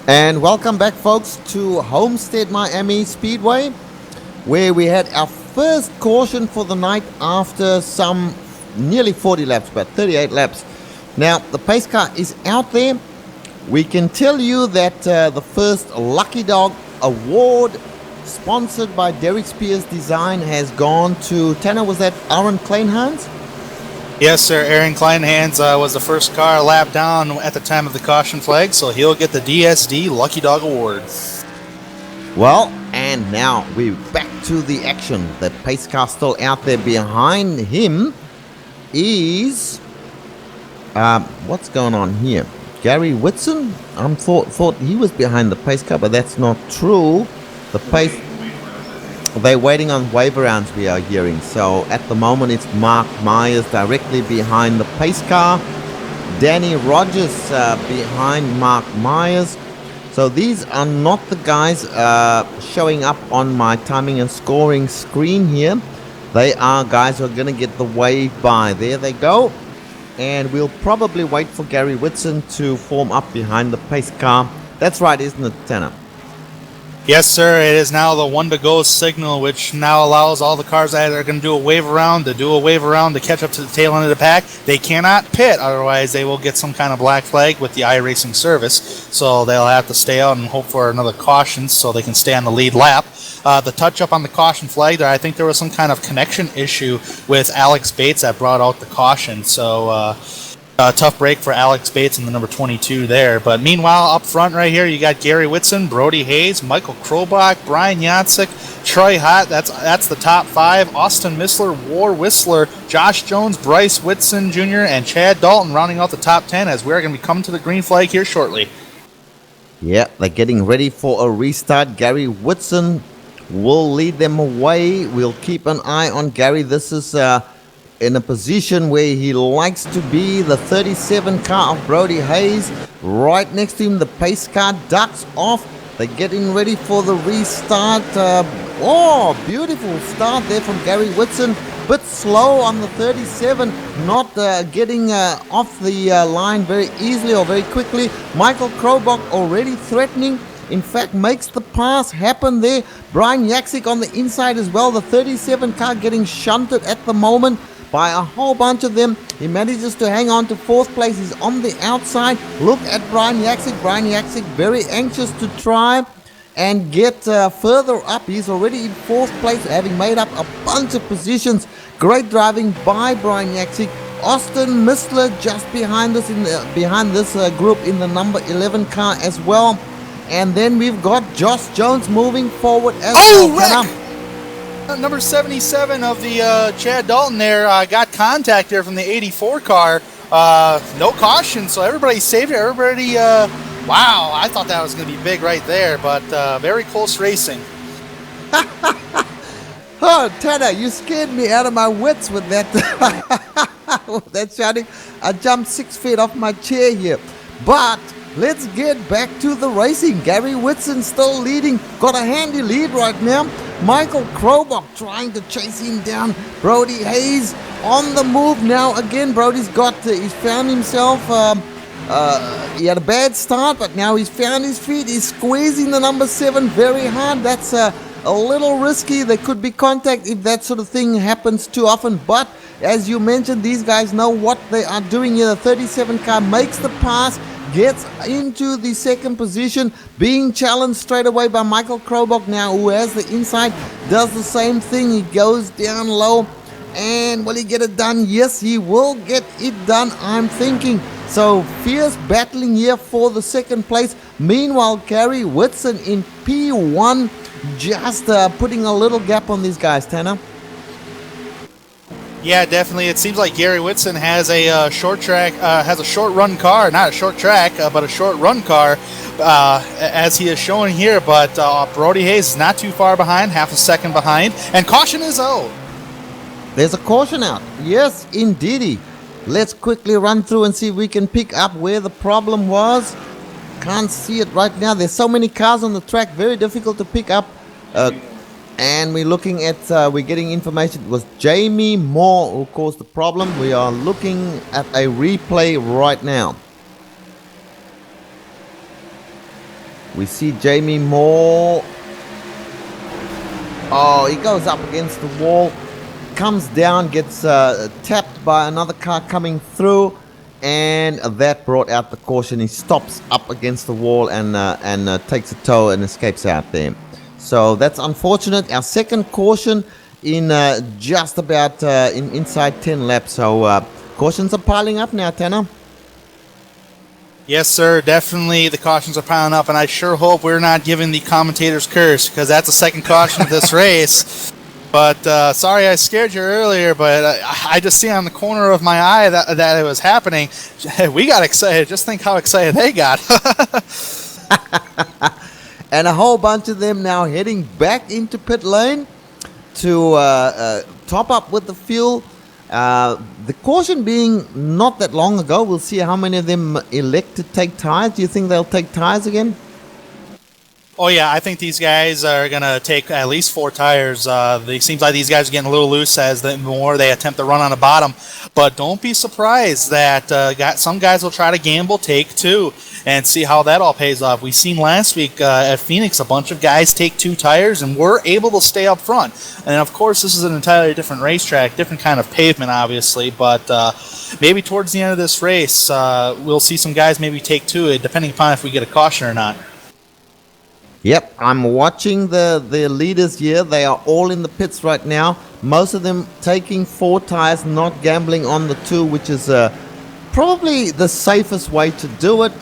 And welcome back, folks, to Homestead Miami Speedway, where we had our first caution for the night after some nearly 40 laps, about 38 laps. Now, the pace car is out there. We can tell you that the first Lucky Dog Award, sponsored by Derek Spears Design, has gone to, Tanner, was that Aaron Kleinhans? Yes, sir. Aaron Kleinhans was the first car lap down at the time of the caution flag, so he'll get the DSD Lucky Dog Award. Well, and now we're back to the action. The pace car still out there. Behind him is what's going on here? Gary Whitson? I thought he was behind the pace car, but that's not true. The pace, they're waiting on wave rounds, we are hearing. So at the moment it's Mark Myers directly behind the pace car. Danny Rogers behind Mark Myers. So these are not the guys showing up on my timing and scoring screen here. They are guys who are going to get the wave by. There they go. And we'll probably wait for Gary Whitson to form up behind the pace car. That's right, isn't it, Tanner? Yes, sir. It is now the one to go signal, which now allows all the cars that are going to do a wave around to catch up to the tail end of the pack. They cannot pit, otherwise they will get some kind of black flag with the iRacing service. So they'll have to stay out and hope for another caution so they can stay on the lead lap. The touch up on the caution flag there, I think there was some kind of connection issue with Alex Bates that brought out the caution. So tough break for Alex Bates in the number 22 there. But meanwhile, up front right here, you got Gary Whitson, Brody Hayes, Michael Krobach, Brian Yancek, Troy Hott. That's the top five. Austin Missler, War Whistler, Josh Jones, Bryce Whitson Jr., and Chad Dalton rounding out the top 10 as we're going to be coming to the green flag here shortly. Yeah, they're getting ready for a restart. Gary Whitson will lead them away. We'll keep an eye on Gary. This is in a position where he likes to be. The 37 car of Brody Hayes right next to him. The pace car ducks off. They're getting ready for the restart. Beautiful start there from Gary Whitson. Bit slow on the 37, not getting off the line very easily or very quickly. Michael Krobach already threatening. In fact, makes the pass happen there. Brian Yaksik on the inside as well. The 37 car getting shunted at the moment by a whole bunch of them. He manages to hang on to 4th place. He's on the outside. Look at Brian Yaksik. Brian Yaksik very anxious to try and get further up. He's already in 4th place, having made up a bunch of positions. Great driving by Brian Yaksik. Austin Missler just behind us behind this group in the number 11 car as well. And then we've got Josh Jones moving forward as well. Number 77 of the Chad Dalton there got contact there from the 84 car. No caution, so everybody saved it. Everybody, wow, I thought that was going to be big right there, but very close racing. Oh, Tanner, you scared me out of my wits with that, with that shouting. I jumped 6 feet off my chair here. But let's get back to the racing. Gary Whitson still leading. Got a handy lead right now. Michael Krobach trying to chase him down. Brody Hayes on the move now. Again, Brody's he's found himself, he had a bad start, but now he's found his feet. He's squeezing the number 7 very hard. That's a little risky. There could be contact if that sort of thing happens too often. But as you mentioned, these guys know what they are doing here. The 37 car makes the pass, gets into the 2nd position, being challenged straight away by Michael Krobach now, who has the inside, does the same thing. He goes down low, and will he get it done? Yes, he will get it done, I'm thinking. So fierce battling here for the 2nd place. Meanwhile, Gary Whitson in P1, just putting a little gap on these guys, Tanner. Yeah, definitely. It seems like Gary Whitson has a short track, has a short run car, not a short track, but a short run car, as he is showing here. But Brody Hayes is not too far behind, half a second behind, and caution is out. There's a caution out. Yes, indeedy. Let's quickly run through and see if we can pick up where the problem was. Can't see it right now. There's so many cars on the track, very difficult to pick up. And we're looking at, we're getting information. It was Jamie Moore who caused the problem. We are looking at a replay right now. We see Jamie Moore. Oh, he goes up against the wall, comes down, gets tapped by another car coming through, and that brought out the caution. He stops up against the wall and takes a tow and escapes out there. So that's unfortunate. Our 2nd caution in just about inside 10 laps. So cautions are piling up now, Tanner. Yes, sir. Definitely the cautions are piling up, and I sure hope we're not giving the commentator's curse, because that's the 2nd caution of this race. But sorry I scared you earlier, but I just see on the corner of my eye that it was happening. We got excited. Just think how excited they got. And a whole bunch of them now heading back into pit lane to top up with the fuel. The caution being not that long ago. We'll see how many of them elect to take tires. Do you think they'll take tires again? Oh, yeah, I think these guys are going to take at least 4 tires. It seems like these guys are getting a little loose as the more they attempt to run on the bottom. But don't be surprised that some guys will try to gamble, take 2, and see how that all pays off. We've seen last week at Phoenix a bunch of guys take 2 tires and were able to stay up front. And, of course, this is an entirely different racetrack, different kind of pavement, obviously. But maybe towards the end of this race, we'll see some guys maybe take 2, depending upon if we get a caution or not. Yep, I'm watching the leaders here. They are all in the pits right now. Most of them taking 4 tires, not gambling on the 2, which is probably the safest way to do it.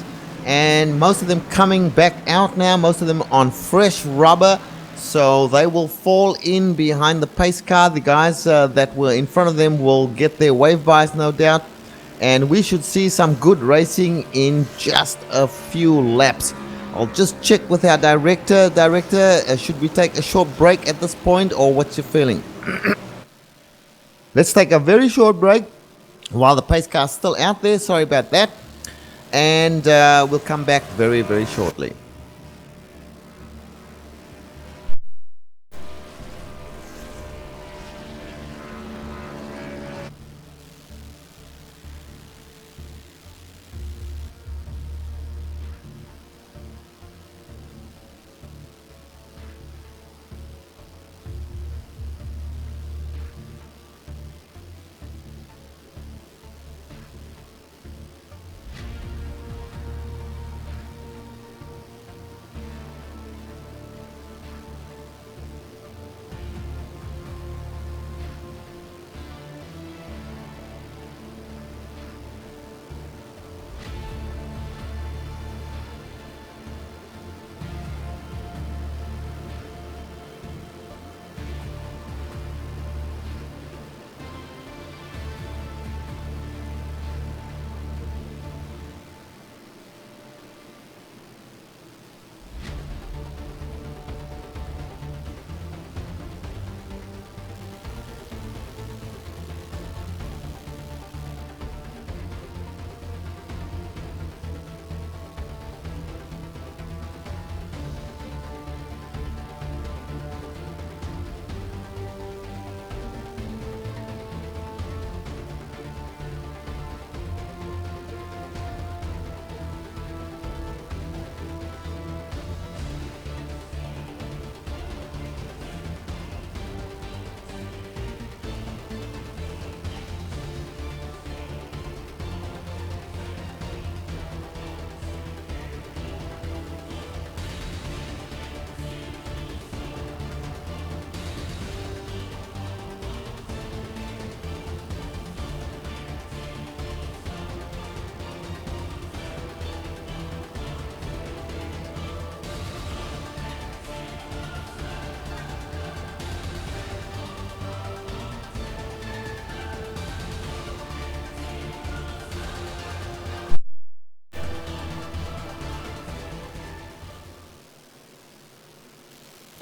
And most of them coming back out now. Most of them on fresh rubber. So they will fall in behind the pace car. The guys that were in front of them will get their wave bys, no doubt. And we should see some good racing in just a few laps. I'll just check with our director. Director, should we take a short break at this point, or what's your feeling? Let's take a very short break while the pace car is still out there. Sorry about that. And we'll come back very, very shortly.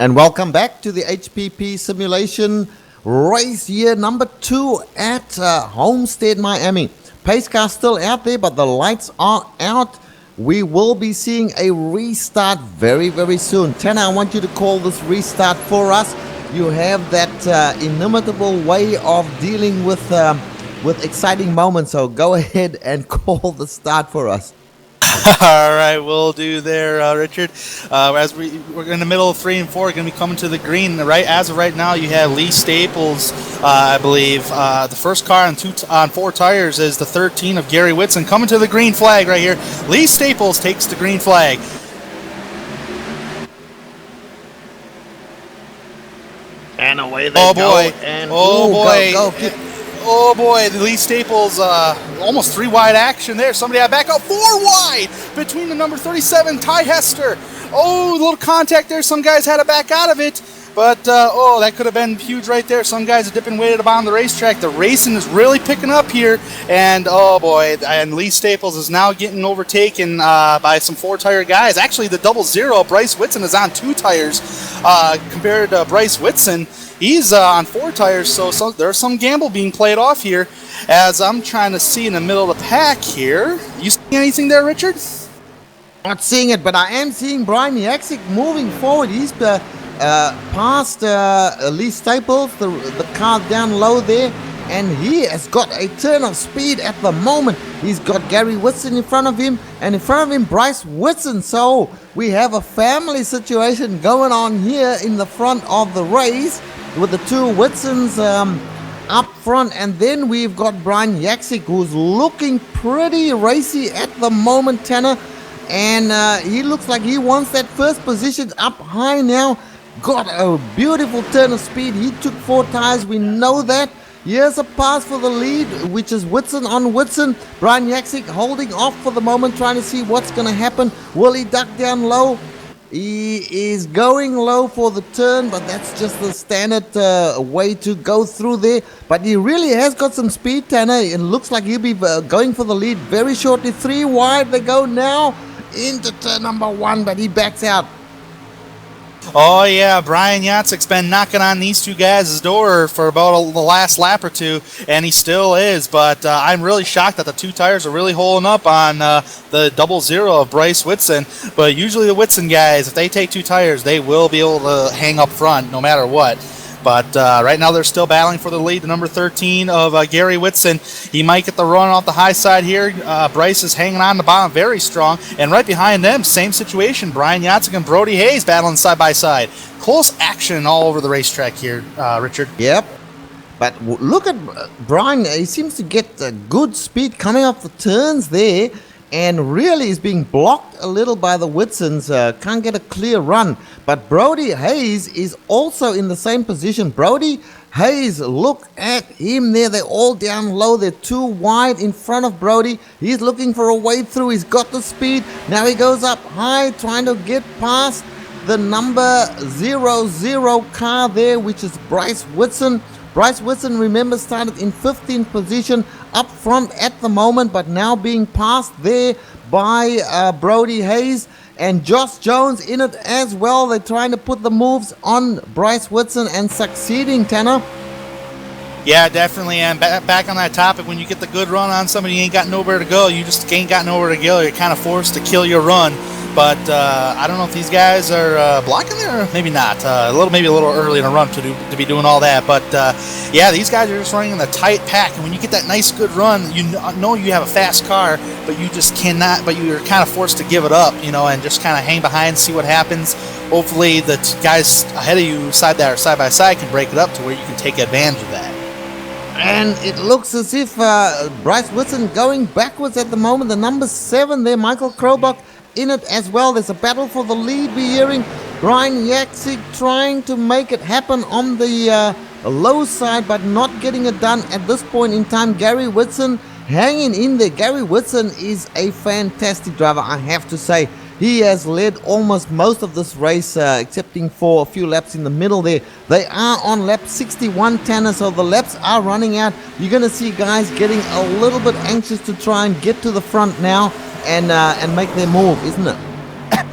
And welcome back to the HPP simulation race year number 2 at Homestead, Miami. Pace car still out there, but the lights are out. We will be seeing a restart very, very soon. Tanner, I want you to call this restart for us. You have that inimitable way of dealing with exciting moments, so go ahead and call the start for us. All right, we'll do there, Richard. As we're in the middle of 3 and 4, going to be coming to the green. Right as of right now, you have Lee Staples, I believe. The first car on 4 tires is the 13 of Gary Whitson coming to the green flag right here. Lee Staples takes the green flag. And away they go. Boy. And boy. Go. Oh boy, the Lee Staples, almost 3 wide action there. Somebody had back up 4 wide between the number 37, Ty Hester. Oh, a little contact there. Some guys had to back out of it. But, that could have been huge right there. Some guys are dipping way to the bottom of the racetrack. The racing is really picking up here. And, oh boy, and Lee Staples is now getting overtaken by some 4-tire guys. Actually, the 00, Bryce Whitson, is on 2 tires compared to Bryce Whitson. He's on 4 tires, so there's some gamble being played off here. As I'm trying to see in the middle of the pack here. You see anything there, Richard? Not seeing it, but I am seeing Brian Yaksik moving forward. He's past Lee Staples, the car down low there, and he has got a turn of speed at the moment. He's got Gary Whitson in front of him, and in front of him Bryce Whitson. So we have a family situation going on here in the front of the race, with the 2 Whitsons up front, and then we've got Brian Yaksik, who's looking pretty racy at the moment, Tanner, and he looks like he wants that first position up high now. Got a beautiful turn of speed. He took 4 tires, we know that. Here's a pass for the lead, which is Whitson on Whitson. Brian Yaksik holding off for the moment, trying to see what's going to happen. Will he duck down low? He is going low for the turn, but that's just the standard way to go through there. But he really has got some speed, Tanner. It looks like he'll be going for the lead very shortly. 3 wide they go now into turn number 1, but he backs out. Oh yeah, Brian Yatsik's been knocking on these 2 guys' door for about the last lap or 2, and he still is. But I'm really shocked that the 2 tires are really holding up on the 00 of Bryce Whitson. But usually the Whitson guys, if they take 2 tires, they will be able to hang up front no matter what. But right now they're still battling for the lead. The number 13 of Gary Whitson, he might get the run off the high side here. Bryce is hanging on the bottom very strong. And right behind them, same situation. Brian Yatsik and Brody Hayes battling side by side. Close action all over the racetrack here, Richard. Yep. But look at Brian. He seems to get good speed coming off the turns there, and really is being blocked a little by the Whitsons. Can't get a clear run. But Brody Hayes is also in the same position. Brody Hayes, look at him there. They're all down low. They're 2 wide in front of Brody. He's looking for a way through. He's got the speed. Now he goes up high, trying to get past the number 00 car there, which is Bryce Whitson. Bryce Whitson, remember, started in 15th position up front at the moment, but now being passed there by Brody Hayes. And Josh Jones in it as well. They're trying to put the moves on Bryce Whitson and succeeding, Tanner. Yeah, definitely. And back on that topic, when you get the good run on somebody, you ain't got nowhere to go. You just ain't got nowhere to go. You're kind of forced to kill your run. But I don't know if these guys are blocking there. Maybe not. Maybe a little early in a run to be doing all that. But yeah, these guys are just running in a tight pack. And when you get that nice good run, you know you have a fast car, but you just cannot. But you're kind of forced to give it up, and just kind of hang behind, see what happens. Hopefully, the guys ahead of you, side by side, can break it up to where you can take advantage of that. And it looks as if Bryce Whitson going backwards at the moment. The number 7 there, Michael Krobach, in it as well. There's a battle for the lead. We're hearing Brian Yaksik trying to make it happen on the low side, but not getting it done at this point in time. Gary Whitson hanging in there. Gary Whitson is a fantastic driver, I have to say. He has led almost most of this race, excepting for a few laps in the middle there. They are on lap 61, Tanner, so the laps are running out. You're going to see guys getting a little bit anxious to try and get to the front now and make their move, isn't it?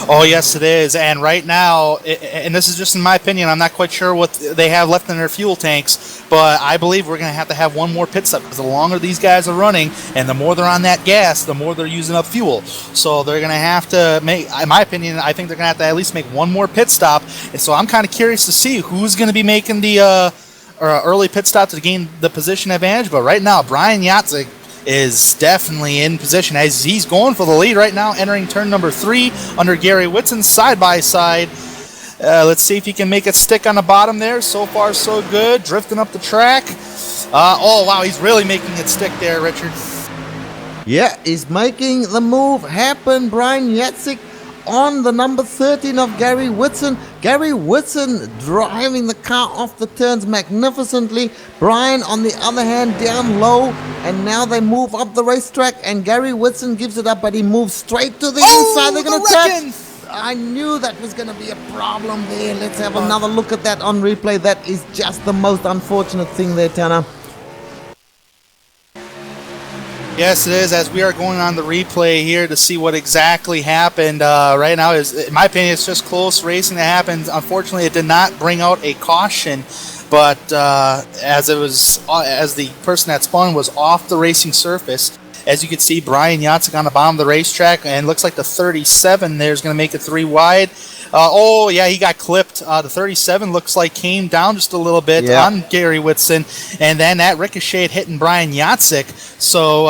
Oh, yes, it is. And right now, and this is just in my opinion, I'm not quite sure what they have left in their fuel tanks, but I believe we're going to have one more pit stop because the longer these guys are running and the more they're on that gas, the more they're using up fuel. So they're going to have to make, in my opinion, I think they're going to have to at least make one more pit stop. And so I'm kind of curious to see who's going to be making the early pit stop to gain the position advantage. But right now, Brian Yatzik is definitely in position as he's going for the lead right now, entering turn number 3 under Gary Whitson side by side. Let's see if he can make it stick on the bottom there. So far, so good. Drifting up the track. Oh, wow, he's really making it stick there, Richard. Yeah, he's making the move happen. Brian Yatzik on the number 13 of Gary Whitson. Gary Whitson driving the car off the turns magnificently. Brian, on the other hand, down low. And now they move up the racetrack. And Gary Whitson gives it up, but he moves straight to the inside. They're going to touch. I knew that was going to be a problem there. Let's have another look at that on replay. That is just the most unfortunate thing there, Tanner. Yes, it is, as we are going on the replay here to see what exactly happened. Right now, in my opinion, it's just close racing that happened. Unfortunately, it did not bring out a caution, but as the person that spun was off the racing surface, as you can see, Brian Yatzik on the bottom of the racetrack, and looks like the 37 there is going to make it 3 wide. Oh, yeah, he got clipped. The 37 looks like came down just a little bit on Gary Whitson, and then that ricocheted hitting Brian Yatzik. So,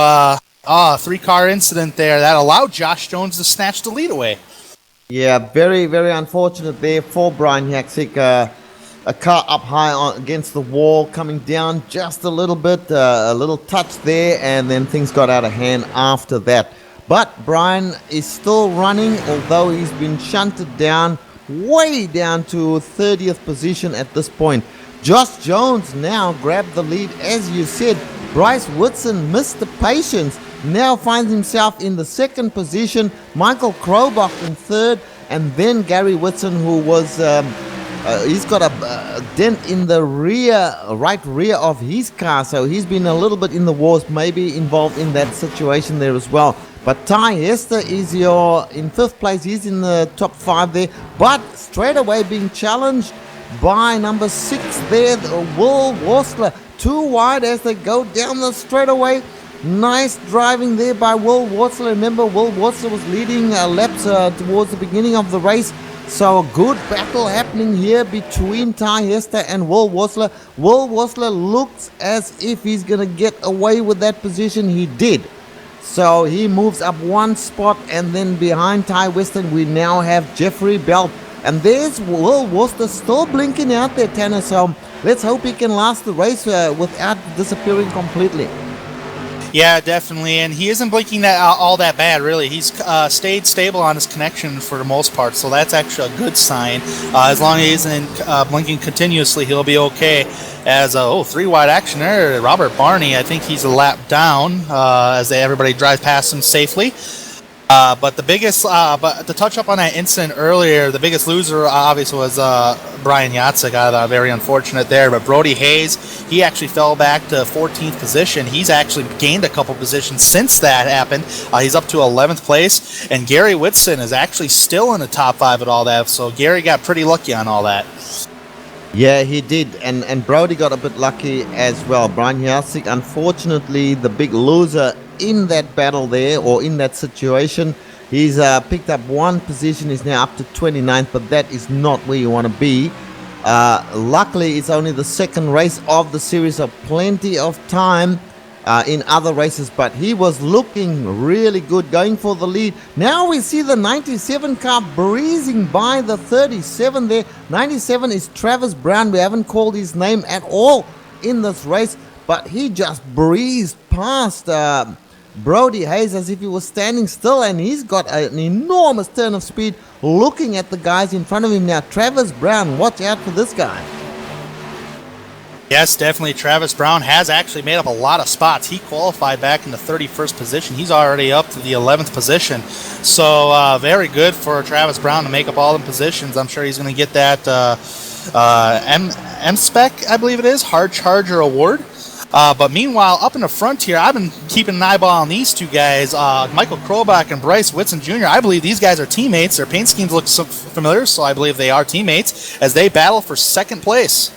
3-car incident there that allowed Josh Jones to snatch the lead away. Yeah, very, very unfortunate there for Brian Yatzik. A car up high against the wall, coming down just a little bit, a little touch there, and then things got out of hand after that. But Brian is still running, although he's been shunted down, way down to 30th position at this point. Josh Jones now grabbed the lead, as you said. Bryce Whitson missed the patience, now finds himself in the 2nd position. Michael Krobach in 3rd, and then Gary Whitson, who was he's got a dent in the right rear of his car, so he's been a little bit in the wars, maybe involved in that situation there as well. But Ty Hester is in 5th place. He's in the top 5 there, but straight away being challenged by number 6 there, Will Wassler. 2 wide as they go down the straightaway. Nice driving there by Will Wassler. Remember, Will Wassler was leading laps towards the beginning of the race. So a good battle happening here between Ty Hester and Will Wassler. Will Wassler looks as if he's going to get away with that position. He did. So he moves up 1 spot, and then behind Ty Weston we now have Jeffrey Belt. And there's Will Wassler still blinking out there, Tanner. So let's hope he can last the race without disappearing completely. Yeah, definitely, and he isn't blinking that all that bad, really. He's stayed stable on his connection for the most part, so that's actually a good sign. As long as he isn't blinking continuously, he'll be okay. As 3-wide action there, Robert Barney, I think he's a lap down as everybody drives past him safely. But the biggest, but to touch up on that incident earlier, the biggest loser obviously was Brian Yatzik. Very unfortunate there. But Brody Hayes, he actually fell back to 14th position. He's actually gained a couple positions since that happened. He's up to 11th place. And Gary Whitson is actually still in the top 5 at all that. So Gary got pretty lucky on all that. Yeah, he did, and Brody got a bit lucky as well. Brian Yatzik, unfortunately, the big loser in that battle there, or in that situation. He's picked up 1 position, he's now up to 29th, but that is not where you want to be. Luckily, it's only the 2nd race of the series, so plenty of time in other races, but he was looking really good, going for the lead. Now we see the 97 car breezing by the 37 there. 97 is Travis Brown. We haven't called his name at all in this race, but he just breezed past Brody Hayes as if he was standing still, and he's got an enormous turn of speed looking at the guys in front of him now. Travis Brown, watch out for this guy. Yes, definitely. Travis Brown has actually made up a lot of spots. He qualified back in the 31st position. He's already up to the 11th position. So very good for Travis Brown to make up all the positions. I'm sure he's going to get that M-Spec, I believe it is, Hard Charger Award. But meanwhile, up in the front here, I've been keeping an eyeball on these two guys, Michael Krobach and Bryce Whitson Jr. I believe these guys are teammates. Their paint schemes look so familiar, so I believe they are teammates as they battle for second place.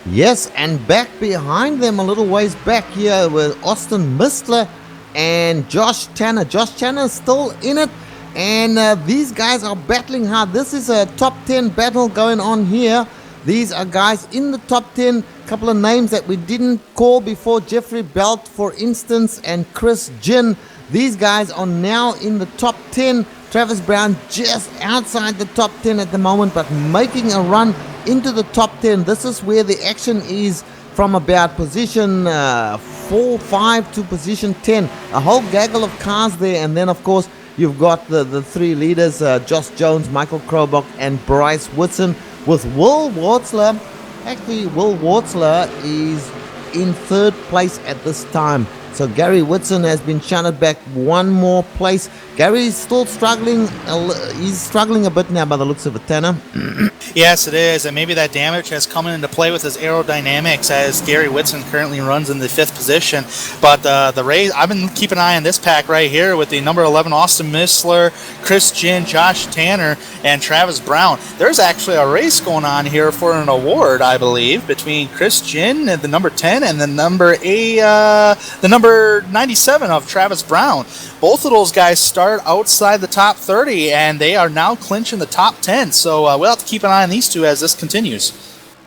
Yes, and back behind them a little ways back here with Austin Mistler and Josh Tanner. Josh Tanner is still in it, and these guys are battling hard. This is a top 10 battle going on here. These are guys in the top 10. Couple of names that we didn't call before. Jeffrey Belt, for instance, and Chris Ginn. These guys are now in the top 10. Travis Brown just outside the top 10 at the moment, but making a run into the top 10. This is where the action is, from about position 4, 5 to position 10. A whole gaggle of cars there, and then of course you've got the three leaders, Josh Jones, Michael Krobach, and Bryce Whitson, with Will Wartzler. Actually, Will Wartzler is in third place at this time. So Gary Whitson has been shunted back one more place. Gary is still struggling. He's struggling a bit now by the looks of it, Tanner. Yes, it is, and maybe that damage has come into play with his aerodynamics as Gary Whitson currently runs in the 5th position. But the race, I've been keeping an eye on this pack right here with the number 11 Austin Mistler, Chris Ginn, Josh Tanner, and Travis Brown. There's actually a race going on here for an award, I believe, between Chris Ginn and the number 10 and the number 97 of Travis Brown. Both of those guys start outside the top 30, and they are now clinching the top 10. So we'll have to keep an eye on these two as this continues.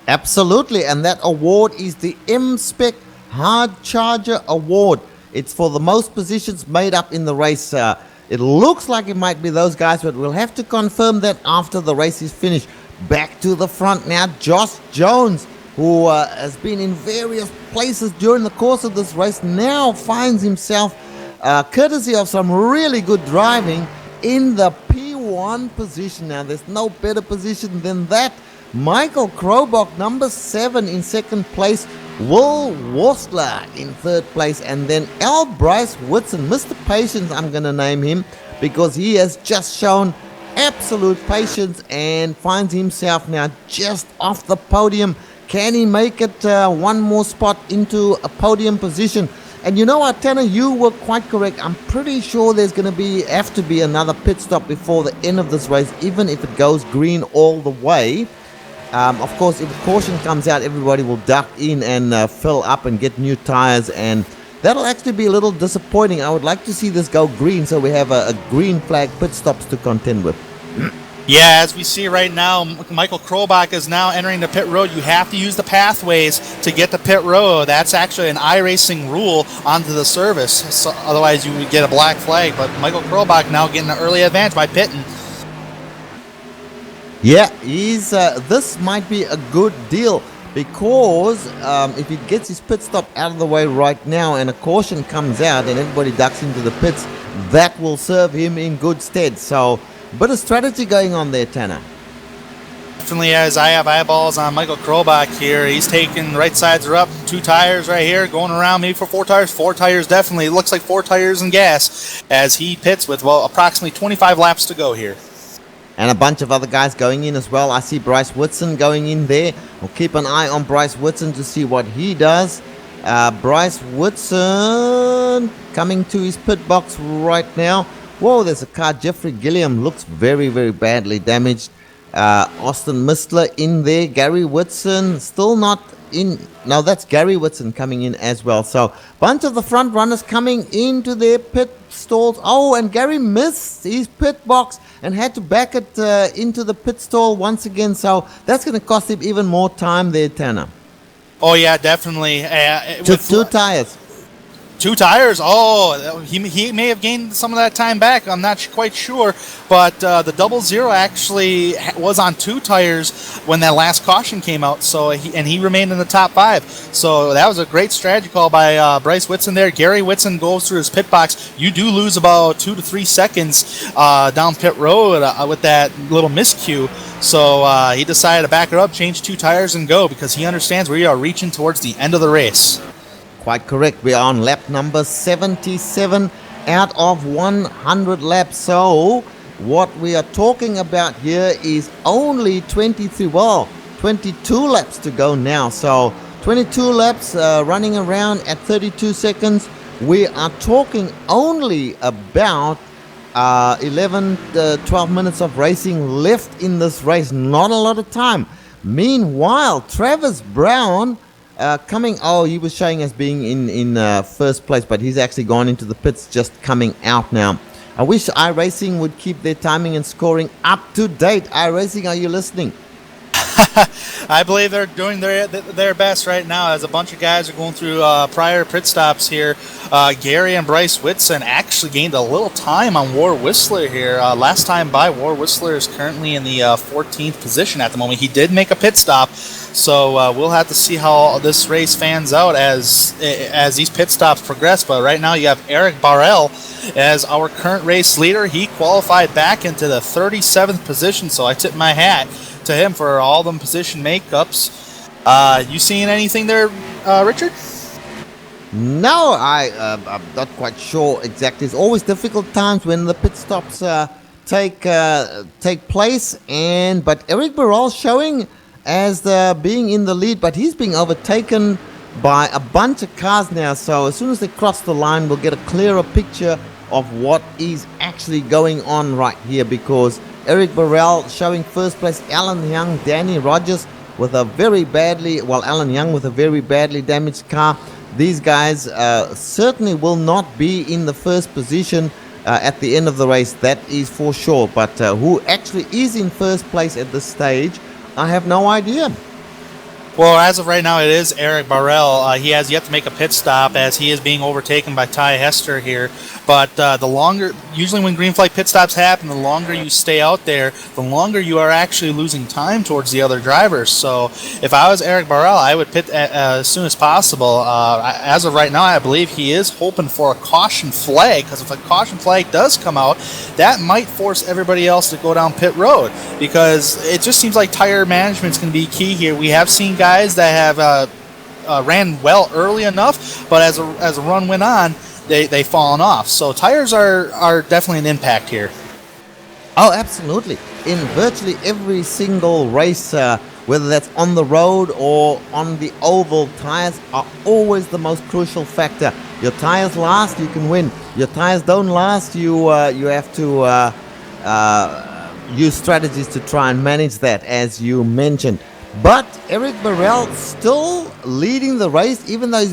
Absolutely, and that award is the M-Spec Hard Charger Award. It's for the most positions made up in the race. It looks like it might be those guys, but we'll have to confirm that after the race is finished. Back to the front now, Josh Jones, who has been in various places during the course of this race, now finds himself, courtesy of some really good driving, in the P1 position. Now, there's no better position than that. Michael Krobach, number 7 in second place. Will Wartzler in third place. And then Bryce Whitson, Mr. Patience, I'm going to name him, because he has just shown absolute patience and finds himself now just off the podium. Can he make it one more spot into a podium position? And you know what, Tanner, you were quite correct. I'm pretty sure there's going to have to be another pit stop before the end of this race, even if it goes green all the way. Of course, if caution comes out, everybody will duck in and fill up and get new tires, and that'll actually be a little disappointing. I would like to see this go green so we have a green flag pit stops to contend with. Yeah, as we see right now, Michael Krobach is now entering the pit road. You have to use the pathways to get to pit road. That's actually an iRacing rule onto the service. So otherwise, you would get a black flag. But Michael Krobach now getting an early advantage by pitting. Yeah, this might be a good deal, because if he gets his pit stop out of the way right now and a caution comes out and everybody ducks into the pits, that will serve him in good stead. So, bit of strategy going on there, Tanner. Definitely, as I have eyeballs on Michael Krobach here. He's taking right sides are up, 2 tires right here, going around maybe for 4 tires. 4 tires definitely. It looks like 4 tires and gas as he pits with, well, approximately 25 laps to go here. And a bunch of other guys going in as well. I see Bryce Whitson going in there. We'll keep an eye on Bryce Whitson to see what he does. Bryce Whitson coming to his pit box right now. Whoa, there's a car. Jeffrey Gilliam looks very, very badly damaged. Austin Mistler in there. Gary Whitson still not in. No, that's Gary Whitson coming in as well. So, bunch of the front runners coming into their pit stalls. Oh, and Gary missed his pit box and had to back it into the pit stall once again. So, that's going to cost him even more time there, Tanner. Oh, yeah, definitely. With 2 tires. 2 tires. Oh, he may have gained some of that time back. I'm not quite sure, but the 00 actually was on 2 tires when that last caution came out. So he remained in the top 5. So that was a great strategy call by Bryce Whitson there. Gary Whitson goes through his pit box. You do lose about 2 to 3 seconds down pit road with that little miscue. So he decided to back it up, change 2 tires, and go, because he understands we are reaching towards the end of the race. Quite correct. We are on lap number 77 out of 100 laps. So what we are talking about here is only 22 laps to go now. So 22 laps running around at 32 seconds. We are talking only about 11, 12 minutes of racing left in this race. Not a lot of time. Meanwhile, Travis Brown he was showing as being in first place, but he's actually gone into the pits, just coming out now. I wish iRacing would keep their timing and scoring up to date. iRacing, are you listening? I believe they're doing their best right now, as a bunch of guys are going through prior pit stops here. Gary and Bryce Whitson actually gained a little time on War Whistler here. Last time by, War Whistler is currently in the 14th position at the moment. He did make a pit stop, so we'll have to see how this race fans out as these pit stops progress. But right now you have Eric Barrell as our current race leader. He qualified back into the 37th position, so I tip my hat to him for all them position makeups. You seeing anything there, Richard? No, I'm not quite sure exactly. It's always difficult times when the pit stops take place, but Eric Barral showing as being in the lead, but he's being overtaken by a bunch of cars now. So as soon as they cross the line, we'll get a clearer picture of what is actually going on right here, because Eric Burrell showing first place, Alan Young, Danny Rogers with a very badly, Alan Young with a very badly damaged car. These guys certainly will not be in the first position at the end of the race, that is for sure. But who actually is in first place at this stage, I have no idea. Well, as of right now, it is Eric Barrell. He has yet to make a pit stop, as he is being overtaken by Ty Hester here. But usually when green flag pit stops happen, the longer you stay out there, the longer you are actually losing time towards the other drivers. So if I was Eric Barrell, I would pit as soon as possible. As of right now, I believe he is hoping for a caution flag, because if a caution flag does come out, that might force everybody else to go down pit road, because it just seems like tire management is going to be key here. We have seen guys that have ran well early enough, but as a run went on, they've fallen off. So tires are definitely an impact here. Oh, absolutely. In virtually every single race, whether that's on the road or on the oval, tires are always the most crucial factor. Your tires last, you can win. Your tires don't last, you have to use strategies to try and manage that, as you mentioned. But Eric Burrell still leading the race, even though he's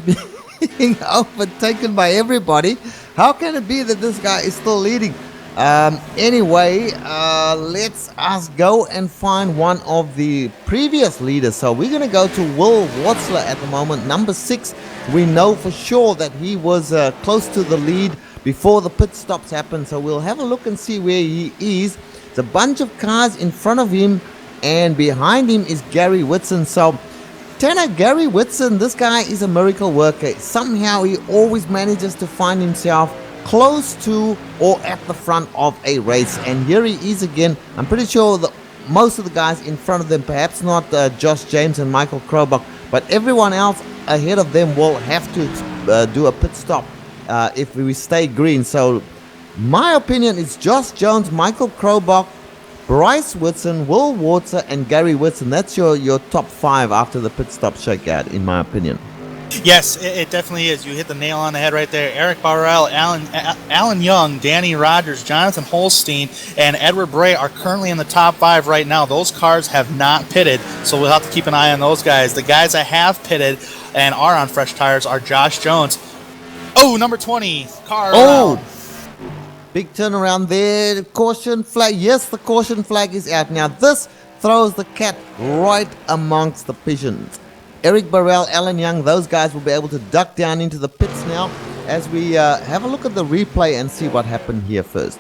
being overtaken by everybody. How can it be that this guy is still leading? Anyway, let's us go and find one of the previous leaders. So we're going to go to Will Watzler at the moment, number 6. We know for sure that he was close to the lead before the pit stops happened. So we'll have a look and see where he is. There's a bunch of cars in front of him, and behind him is Gary Whitson. So Tanner, Gary Whitson, this guy is a miracle worker. Somehow he always manages to find himself close to or at the front of a race, and here he is again. I'm pretty sure that most of the guys in front of them, perhaps not Josh James and Michael Krobach, but everyone else ahead of them will have to do a pit stop if we stay green. So my opinion is Josh Jones, Michael Krobach, Bryce Whitson, Will Water, and Gary Whitson. That's your top 5 after the pit stop shakeout, in my opinion. Yes, it definitely is. You hit the nail on the head right there. Eric Barrell, Alan Young, Danny Rogers, Jonathan Holstein, and Edward Bray are currently in the top 5 right now. Those cars have not pitted, so we'll have to keep an eye on those guys. The guys that have pitted and are on fresh tires are Josh Jones. Oh, number 20, car around. Big turnaround there. The caution flag. Yes, the caution flag is out. Now this throws the cat right amongst the pigeons. Eric Burrell, Alan Young, those guys will be able to duck down into the pits now as we have a look at the replay and see what happened here first.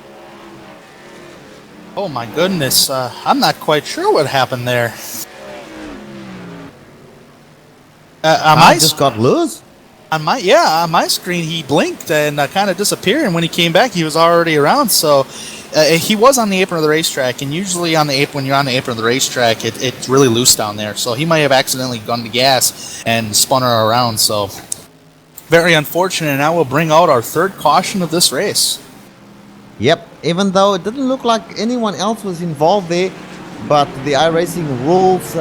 Oh my goodness, I'm not quite sure what happened there. I just got loose. On my screen he blinked and kind of disappeared, and when he came back he was already around. So he was on the apron of the racetrack, and usually when you're on the apron of the racetrack, it's really loose down there. So he might have accidentally gone to gas and spun her around. So very unfortunate, and that will bring out our third caution of this race. Yep, even though it didn't look like anyone else was involved there, but the iRacing rules,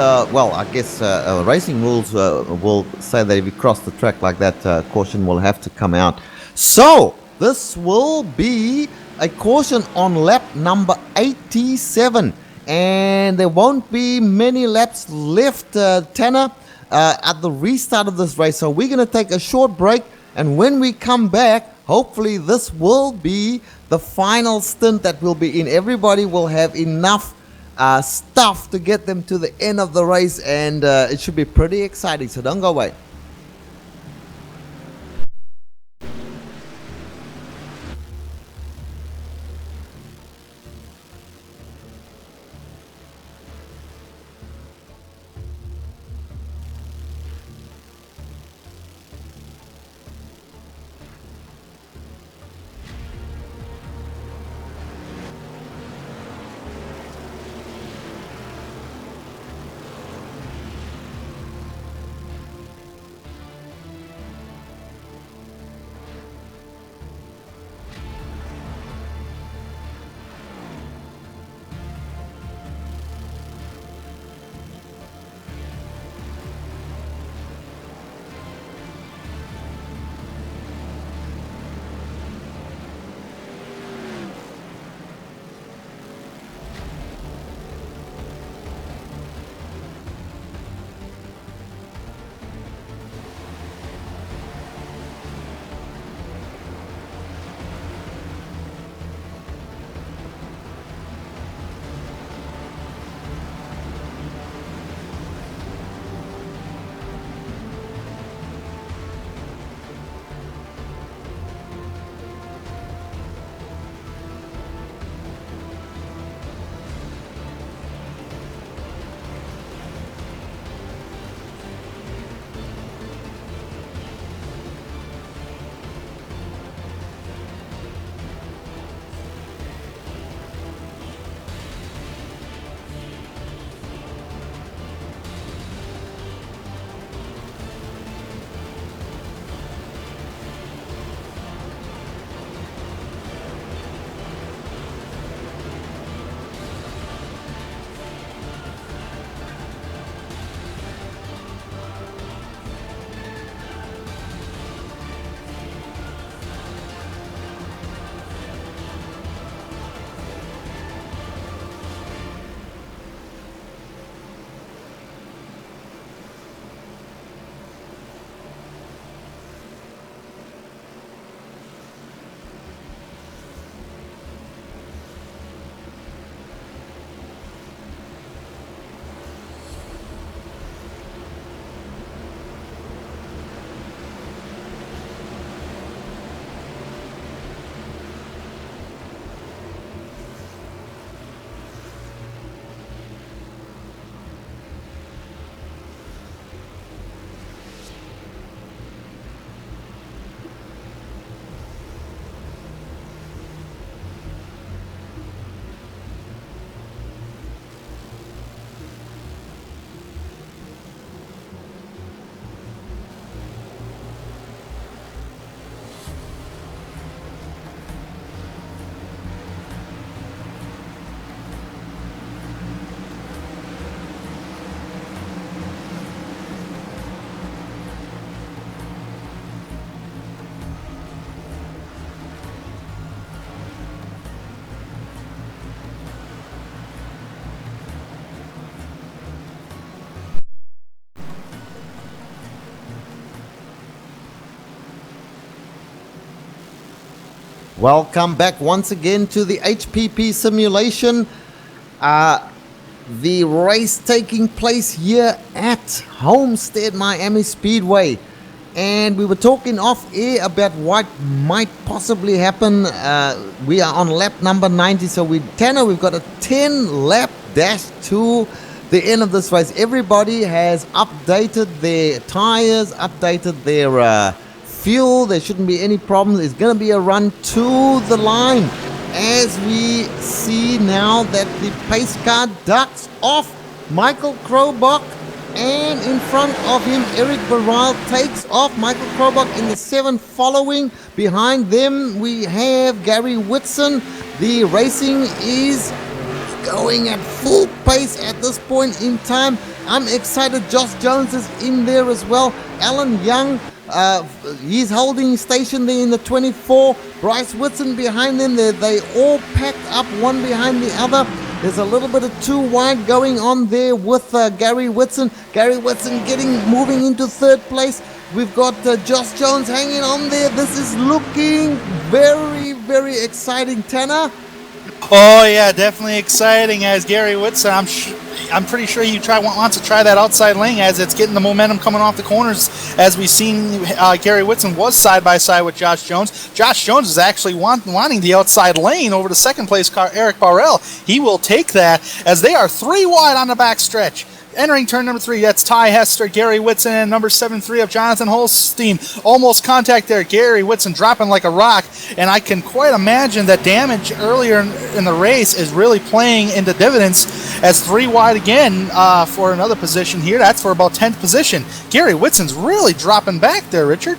racing rules will say that if you cross the track like that, caution will have to come out. So this will be a caution on lap number 87, and there won't be many laps left, Tanner, at the restart of this race. So we're going to take a short break, and when we come back, hopefully this will be the final stint that will be in. Everybody will have enough stuff to get them to the end of the race, and it should be pretty exciting, so don't go away. Welcome back once again to the HPP simulation. The race taking place here at Homestead Miami Speedway. And we were talking off air about what might possibly happen. We are on lap number 90, so Tanner, we've got a 10 lap dash to the end of this race. Everybody has updated their tires, updated their fuel. There shouldn't be any problems. It's going to be a run to the line, as we see now that the pace car ducks off Michael Krobach, and in front of him Eric Barral takes off Michael Krobach in the 7th following. Behind them we have Gary Whitson. The racing is going at full pace at this point in time. I'm excited. Josh Jones is in there as well. Alan Young, he's holding station there in the 24. Bryce Whitson behind them. They all packed up one behind the other. There's a little bit of too wide going on there with Gary Whitson. Gary Whitson moving into third place. We've got Josh Jones hanging on there. This is looking very, very exciting, Tanner. Oh yeah, definitely exciting. As Gary Whitson, I'm pretty sure he wants to try that outside lane as it's getting the momentum coming off the corners. As we've seen, Gary Whitson was side by side with Josh Jones. Josh Jones is actually wanting the outside lane over the second place car, Eric Barrell. He will take that as they are 3 wide on the back stretch. Entering turn number 3, that's Ty Hester, Gary Whitson, and number 7-3 of Jonathan Holstein. Almost contact there. Gary Whitson dropping like a rock, and I can quite imagine that damage earlier in the race is really playing into dividends as 3 wide again for another position here. That's for about 10th position. Gary Whitson's really dropping back there, Richard.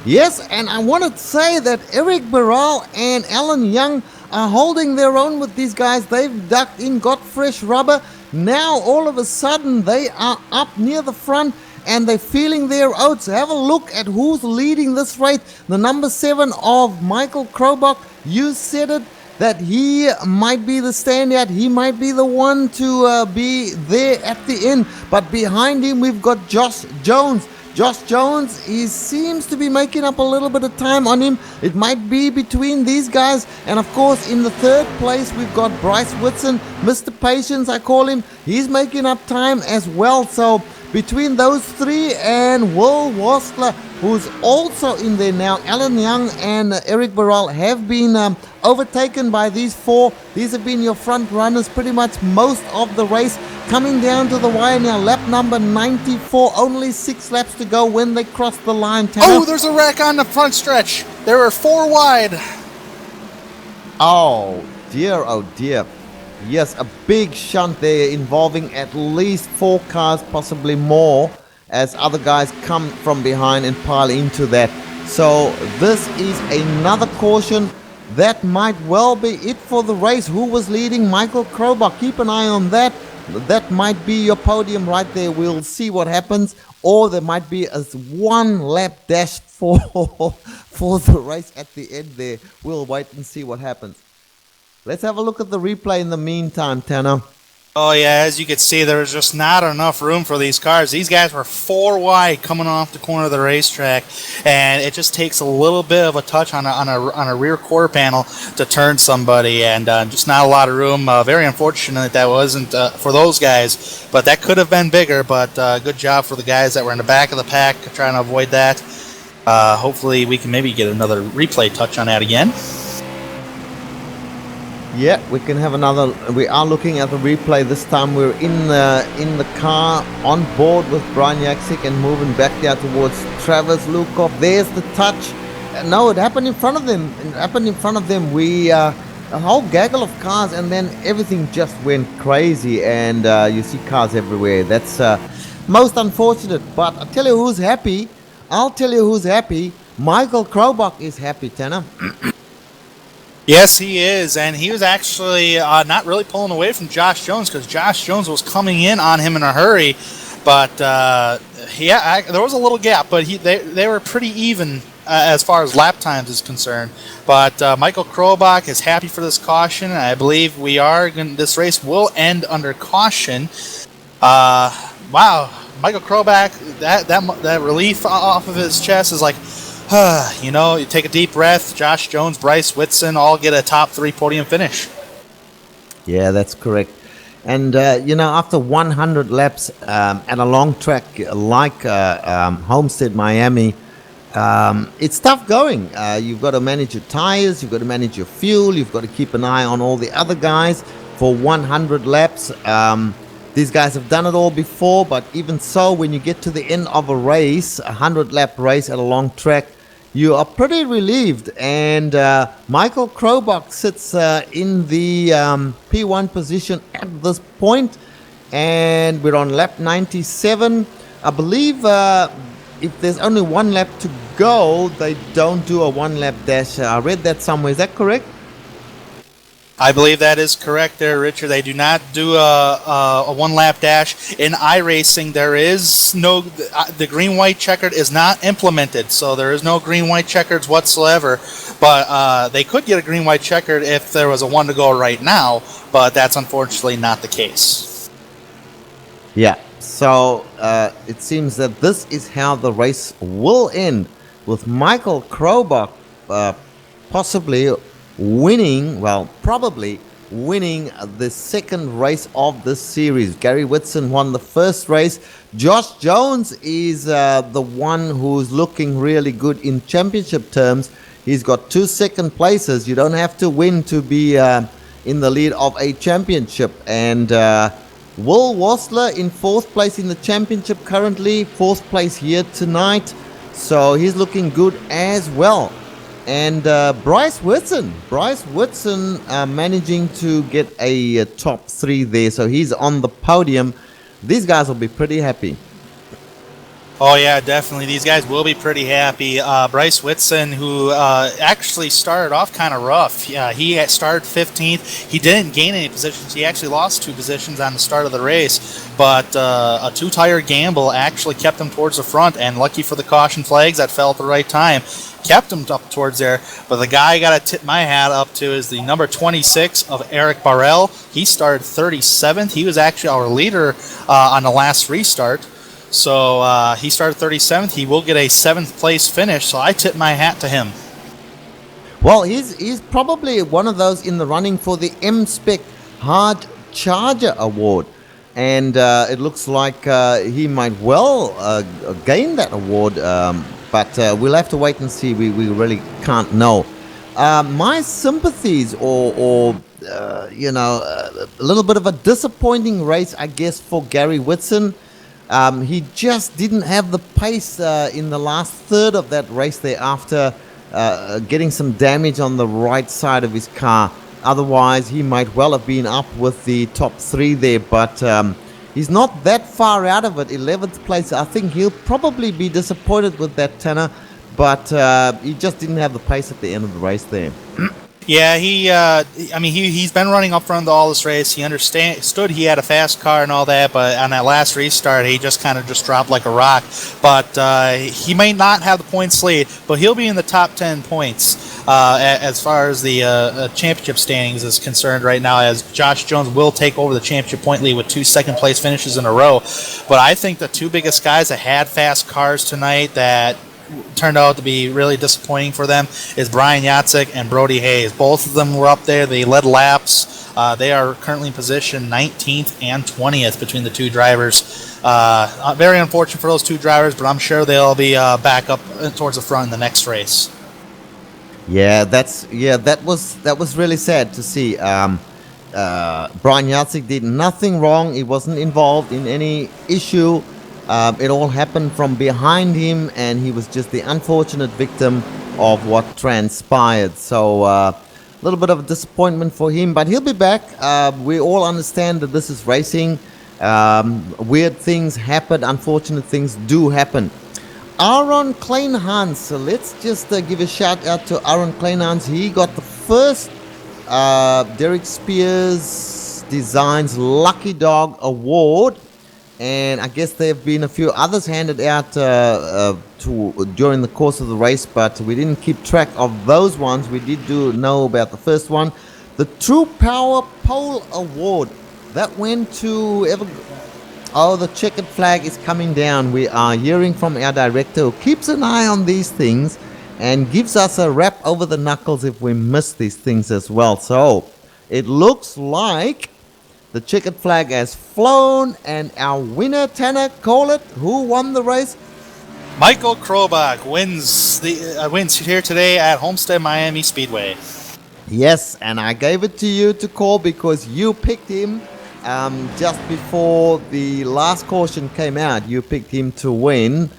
Yes, and I want to say that Eric Barral and Alan Young are holding their own with these guys. They've ducked in, got fresh rubber. Now, all of a sudden, they are up near the front and they're feeling their oats. Have a look at who's leading this race. The number 7 of Michael Krobach. You said it, that he might be the standout. He might be the one to be there at the end. But behind him, we've got Josh Jones. Josh Jones, he seems to be making up a little bit of time on him. It might be between these guys. And of course, in the third place, we've got Bryce Whitson, Mr. Patience, I call him. He's making up time as well. So between those 3 and Will Wasler, who's also in there now, Alan Young and Eric Barral have been overtaken by these 4. These have been your front runners pretty much most of the race. Coming down to the wire now, lap number 94, only 6 laps to go when they cross the line. Oh, there's a wreck on the front stretch. There are 4 wide. Oh dear. Yes, a big shunt there involving at least 4 cars, possibly more, as other guys come from behind and pile into that. So this is another caution. That might well be it for the race. Who was leading? Michael Krobach. Keep an eye on that. That might be your podium right there. We'll see what happens. Or there might be a 1 lap dash for the race at the end there. We'll wait and see what happens. Let's have a look at the replay in the meantime, Tanner. Oh yeah, as you can see, there was just not enough room for these cars. These guys were 4 wide coming off the corner of the racetrack, and it just takes a little bit of a touch on a rear quarter panel to turn somebody, and just not a lot of room. Very unfortunate that wasn't for those guys, but that could have been bigger. But good job for the guys that were in the back of the pack trying to avoid that. Hopefully, we can maybe get another replay touch on that again. Yeah, we can have another. We are looking at the replay. This time we're in the car on board with Brian Yaksik and moving back there towards Travis Lukov. There's the touch. No, it happened in front of them. It happened in front of them. We a whole gaggle of cars, and then everything just went crazy, and you see cars everywhere. That's most unfortunate. But I'll tell you who's happy. Michael Krobach is happy, Tanner. Yes, he is, and he was actually not really pulling away from Josh Jones because Josh Jones was coming in on him in a hurry. But there was a little gap, but they were pretty even as far as lap times is concerned. But Michael Krobach is happy for this caution, and I believe this race will end under caution. Wow, Michael Krobach, that relief off of his chest is like, you take a deep breath. Josh Jones, Bryce Whitson all get a top 3 podium finish. Yeah, that's correct. And, after 100 laps at a long track like Homestead, Miami, it's tough going. You've got to manage your tires, you've got to manage your fuel, you've got to keep an eye on all the other guys for 100 laps. These guys have done it all before, but even so, when you get to the end of a race, a 100-lap race at a long track, you are pretty relieved. And Michael Krobach sits in the P1 position at this point, and we're on lap 97. I believe if there's only 1 lap to go, they don't do a 1-lap dash. I read that somewhere. Is that correct? I believe that is correct there, Richard. They do not do a one-lap dash. In iRacing, there is no, the green-white checkered is not implemented, so there is no green-white checkers whatsoever. But they could get a green-white checkered if there was a one to go right now, but that's unfortunately not the case. Yeah, so it seems that this is how the race will end, with Michael Krobach possibly winning, well, probably winning the second race of this series. Gary Whitson won the first race. Josh Jones is the one who's looking really good in championship terms. He's got 2 second places. You don't have to win to be in the lead of a championship. And Will Wasler in 4th place in the championship currently, 4th place here tonight. So he's looking good as well. And Bryce Whitson managing to get a top 3 there, so he's on the podium. These guys will be pretty happy. Oh yeah, definitely. These guys will be pretty happy. Bryce Whitson, who actually started off kind of rough. Yeah, he started 15th. He didn't gain any positions. He actually lost 2 positions on the start of the race. But a 2-tire gamble actually kept him towards the front. And lucky for the caution flags, that fell at the right time. Kept him up towards there. But the guy I got to tip my hat up to is the number 26 of Eric Barrell. He started 37th. He was actually our leader on the last restart. So he started 37th. He will get a 7th place finish. So I tip my hat to him. Well, he's probably one of those in the running for the M-Spec Hard Charger Award. And it looks like he might well gain that award. But we'll have to wait and see. We really can't know. My sympathies or a little bit of a disappointing race, I guess, for Gary Whitson. He just didn't have the pace in the last third of that race there after getting some damage on the right side of his car. Otherwise, he might well have been up with the top 3 there, but he's not that far out of it. 11th place. I think he'll probably be disappointed with that, Tanner, but he just didn't have the pace at the end of the race there. Yeah, he's been running up front all this race. He understood he had a fast car and all that, but on that last restart, he just kind of dropped like a rock. But he may not have the points lead, but he'll be in the top 10 points as far as the championship standings is concerned right now, as Josh Jones will take over the championship point lead with 2 second-place finishes in a row. But I think the 2 biggest guys that had fast cars tonight that turned out to be really disappointing for them is Brian Yatsik and Brody Hayes. Both of them were up there. They led laps. They are currently in position 19th and 20th between the 2 drivers. Very unfortunate for those 2 drivers, but I'm sure they'll be back up towards the front in the next race. Yeah, that was really sad to see. Brian Yatsik did nothing wrong. He wasn't involved in any issue. It all happened from behind him, and he was just the unfortunate victim of what transpired. So a little bit of a disappointment for him, but he'll be back. We all understand that this is racing. Weird things happen. Unfortunate things do happen. Aaron Kleinhans. So let's just give a shout out to Aaron Kleinhans. He got the first Derek Spears Designs Lucky Dog Award. And I guess there have been a few others handed out during the course of the race, but we didn't keep track of those ones. We did know about the first one. The True Power Pole Award, that went to... the checkered flag is coming down. We are hearing from our director, who keeps an eye on these things and gives us a rap over the knuckles if we miss these things as well. So it looks like the checkered flag has flown, and our winner, Tanner, call it. Who won the race? Michael Krobach wins here today at Homestead Miami Speedway. Yes, and I gave it to you to call because you picked him just before the last caution came out. You picked him to win.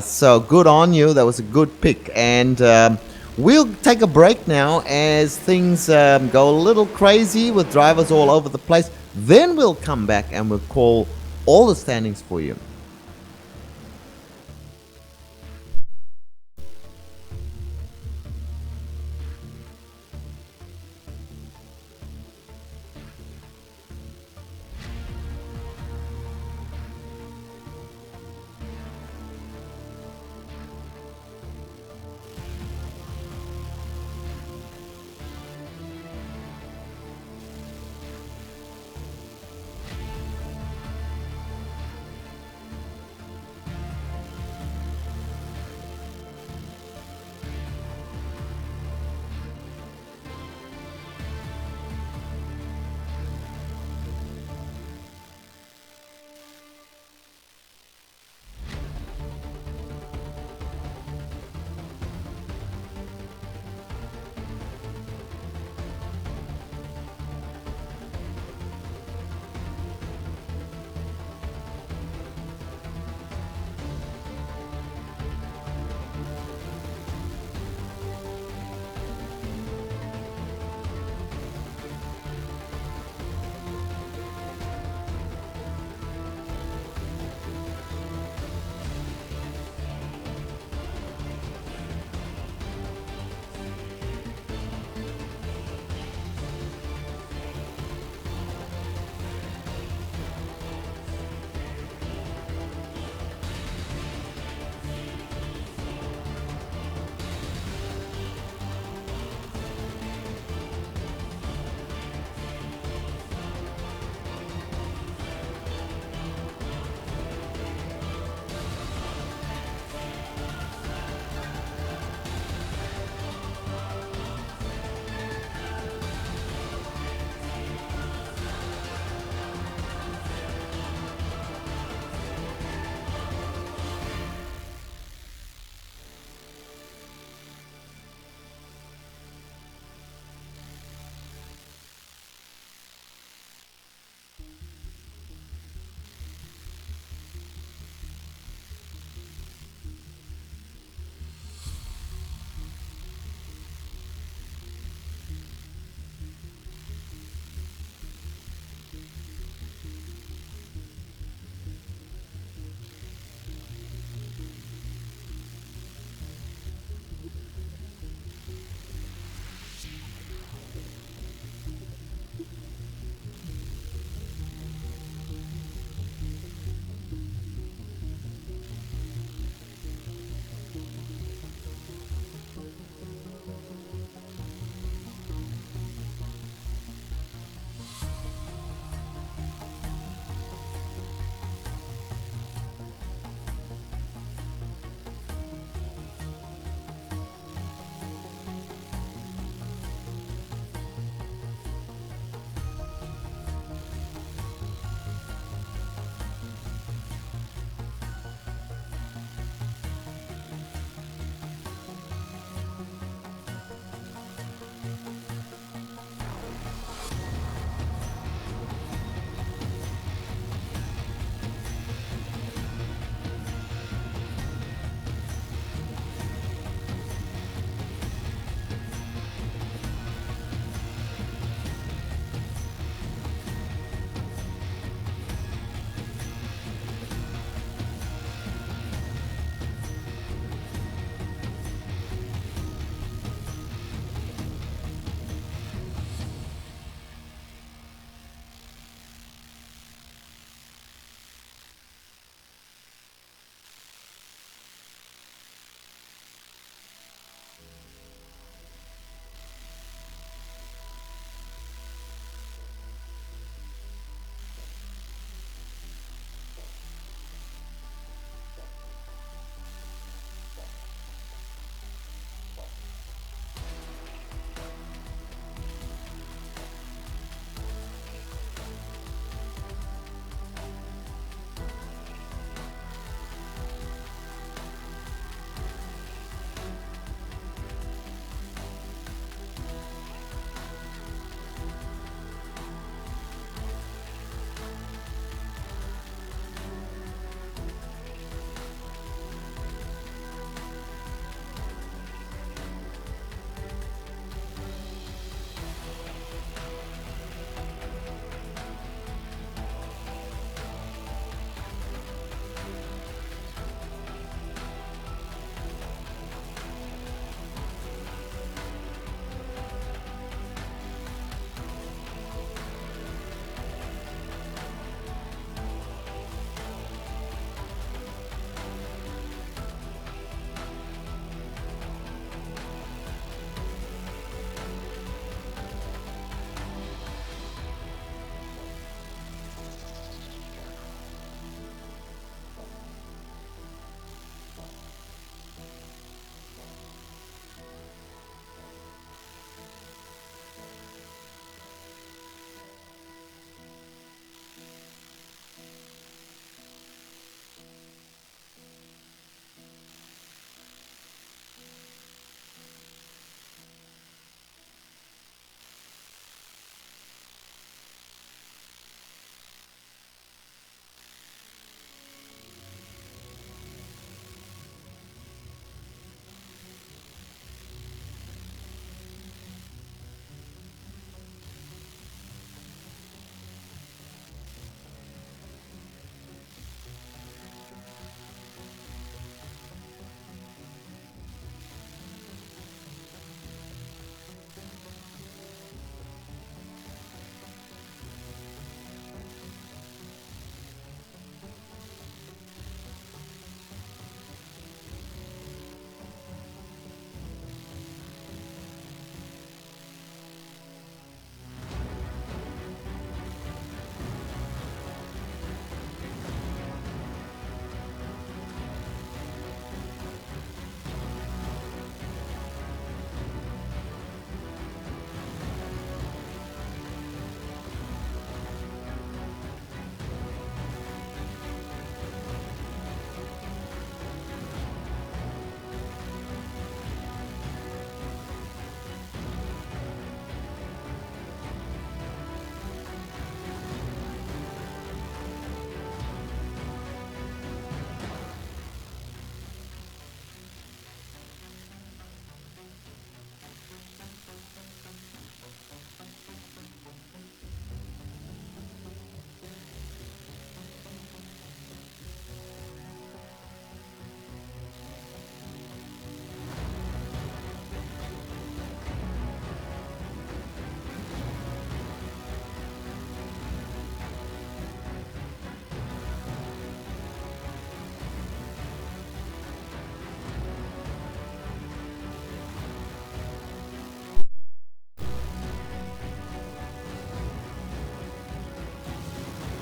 So good on you. That was a good pick. And we'll take a break now as things go a little crazy with drivers all over the place. Then we'll come back and we'll call all the standings for you.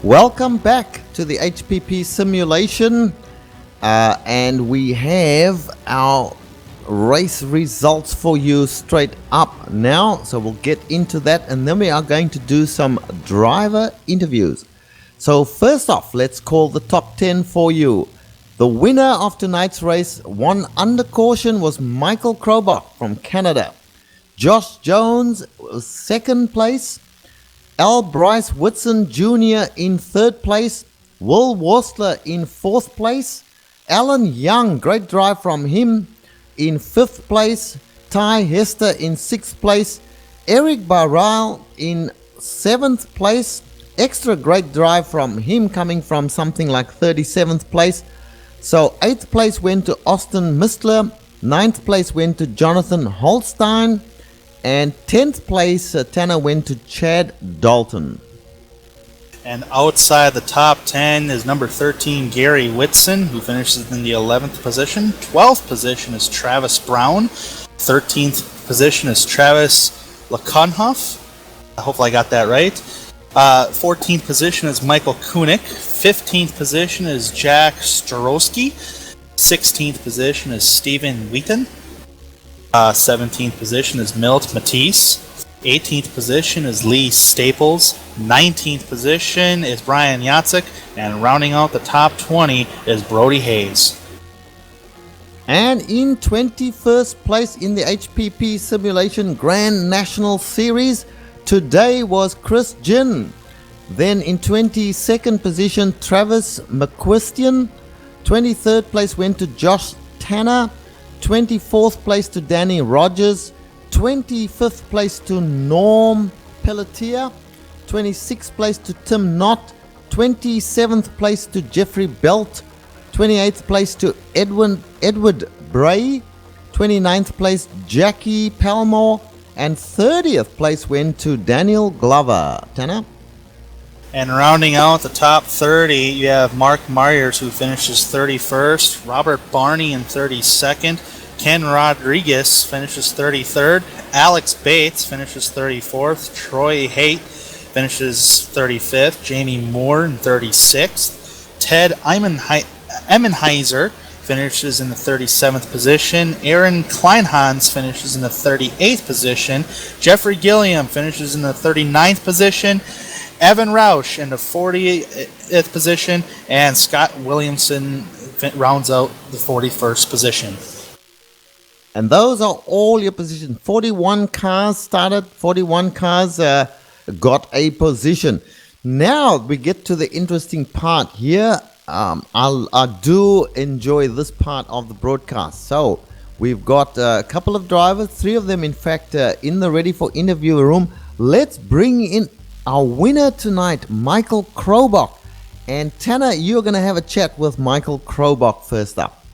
Welcome back to the HPP simulation, and we have our race results for you straight up now. So we'll get into that, and then we are going to do some driver interviews. So first off, let's call the top 10 for you. The winner of tonight's race, one under caution, was Michael Krobach from Canada. Josh Jones was second place. Al Bryce Whitson Jr. in third place. Will Worstler in fourth place. Alan Young, great drive from him, in fifth place. Ty Hester in sixth place. Eric Barral in seventh place. Extra great drive from him, coming from something like 37th place. So 8th place went to Austin Mistler. 9th place went to Jonathan Holstein. And 10th place, Tanner, went to Chad Dalton. And outside the top 10 is number 13, Gary Whitson, who finishes in the 11th position. 12th position is Travis Brown. 13th position is Travis Lakonhoff. Hopefully I got that right. 14th position is Michael Kunik. 15th position is Jack Starowski. 16th position is Stephen Wheaton. 17th position is Milt Matisse. 18th position is Lee Staples. 19th position is Brian Yatsik. And rounding out the top 20 is Brody Hayes. And in 21st place in the HPP Simulation Grand National Series today was Chris Ginn. Then in 22nd position, Travis McQuistion. 23rd place went to Josh Tanner. 24th place to Danny Rogers. 25th place to Norm Pelletier. 26th place to Tim Knott. 27th place to Jeffrey Belt. 28th place to Edward Bray. 29th place Jackie Palmore. And 30th place went to Daniel Glover. Tanner? And rounding out the top 30, you have Mark Myers, who finishes 31st, Robert Barney in 32nd, Ken Rodriguez finishes 33rd, Alex Bates finishes 34th, Troy Haight finishes 35th, Jamie Moore in 36th, Ted Emmenheiser finishes in the 37th position, Aaron Kleinhans finishes in the 38th position, Jeffrey Gilliam finishes in the 39th position, Evan Roush in the 40th position, and Scott Williamson rounds out the 41st position. And those are all your positions. 41 cars started, 41 cars got a position. Now we get to the interesting part here. I do enjoy this part of the broadcast. So we've got a couple of drivers, 3 of them in fact in the ready for interview room. Let's bring in our winner tonight, Michael Krobach. And Tanner, you're going to have a chat with Michael Krobach first up.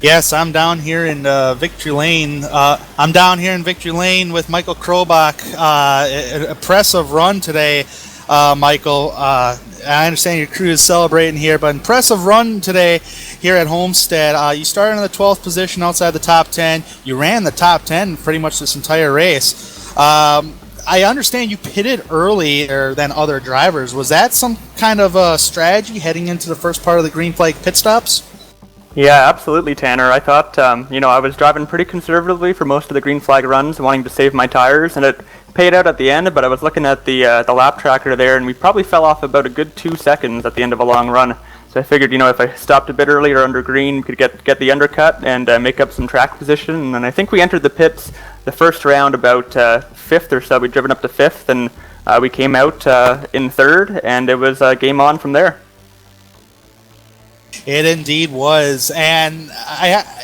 Yes, I'm down here in Victory Lane. I'm down here in Victory Lane with Michael Krobach. An impressive run today, Michael. I understand your crew is celebrating here, but impressive run today here at Homestead. You started in the 12th position outside the top 10. You ran the top 10 pretty much this entire race. I understand you pitted earlier than other drivers. Was that some kind of a strategy heading into the first part of the green flag pit stops? Yeah, absolutely, Tanner. I thought, I was driving pretty conservatively for most of the green flag runs, wanting to save my tires, and it paid out at the end, but I was looking at the lap tracker there, and we probably fell off about a good 2 seconds at the end of a long run. So I figured, if I stopped a bit earlier under green, we could get the undercut and make up some track position. And then I think we entered the pits the first round about 5th or so. We'd driven up to 5th, and we came out in 3rd, and it was game on from there. It indeed was, and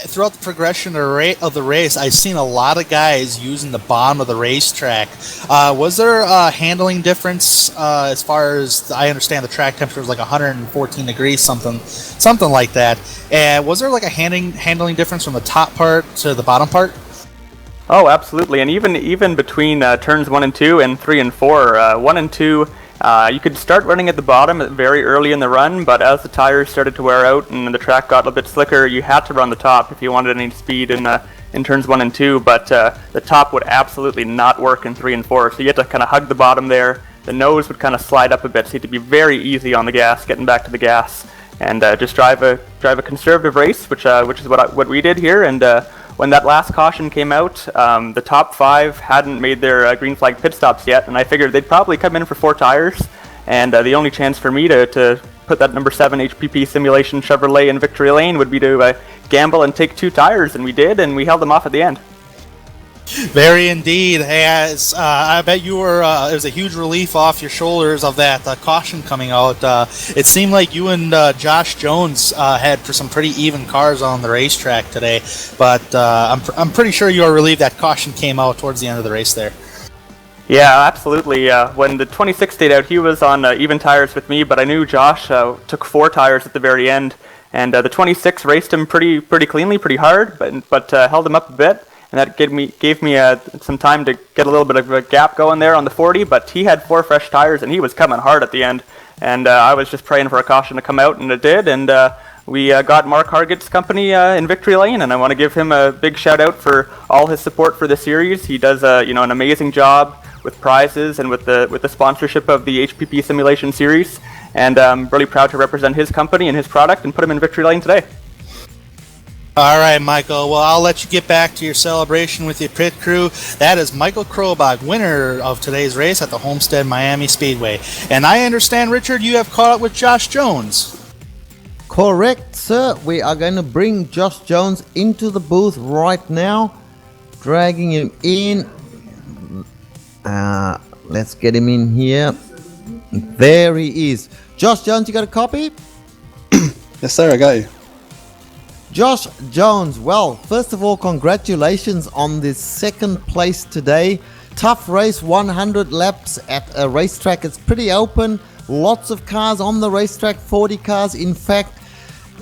throughout the progression of the race, I've seen a lot of guys using the bottom of the racetrack. Was there a handling difference as far as I understand? The track temperature was like 114 degrees, something like that. And was there like a handling difference from the top part to the bottom part? Oh, absolutely, and even between turns 1 and 2 and 3 and 4, 1 and 2. You could start running at the bottom very early in the run, but as the tires started to wear out and the track got a bit slicker, you had to run the top if you wanted any speed in turns 1 and 2, but the top would absolutely not work in 3 and 4, so you had to kind of hug the bottom there, the nose would kind of slide up a bit, so you had to be very easy on the gas, getting back to the gas, and just drive a conservative race, which is what we did here. And when that last caution came out, the top 5 hadn't made their green flag pit stops yet, and I figured they'd probably come in for 4 tires, and the only chance for me to put that number 7 HPP Simulation Chevrolet in victory lane would be to gamble and take 2 tires, and we did, and we held them off at the end. Very indeed. As I bet you were, it was a huge relief off your shoulders of that caution coming out. It seemed like you and Josh Jones had for some pretty even cars on the racetrack today, but I'm pretty sure you are relieved that caution came out towards the end of the race there. Yeah, absolutely. When the 26 stayed out, he was on even tires with me, but I knew Josh took 4 tires at the very end, and the 26 raced him pretty cleanly, pretty hard, but held him up a bit. And that gave me some time to get a little bit of a gap going there on the 40, but he had 4 fresh tires, and he was coming hard at the end. And I was just praying for a caution to come out, and it did. And we got Mark Hargett's company in victory lane, and I want to give him a big shout out for all his support for the series. He does an amazing job with prizes and with the sponsorship of the HPP Simulation Series. And I'm really proud to represent his company and his product and put him in victory lane today. All right, Michael. Well, I'll let you get back to your celebration with your pit crew. That is Michael Krobach, winner of today's race at the Homestead Miami Speedway. And I understand, Richard, you have caught up with Josh Jones. Correct, sir. We are going to bring Josh Jones into the booth right now, dragging him in. Let's get him in here. There he is. Josh Jones, you got a copy? Yes, sir, I got you. Josh Jones, well, first of all, congratulations on this 2nd place today. Tough race, 100 laps at a racetrack. It's pretty open, lots of cars on the racetrack, 40 cars. In fact,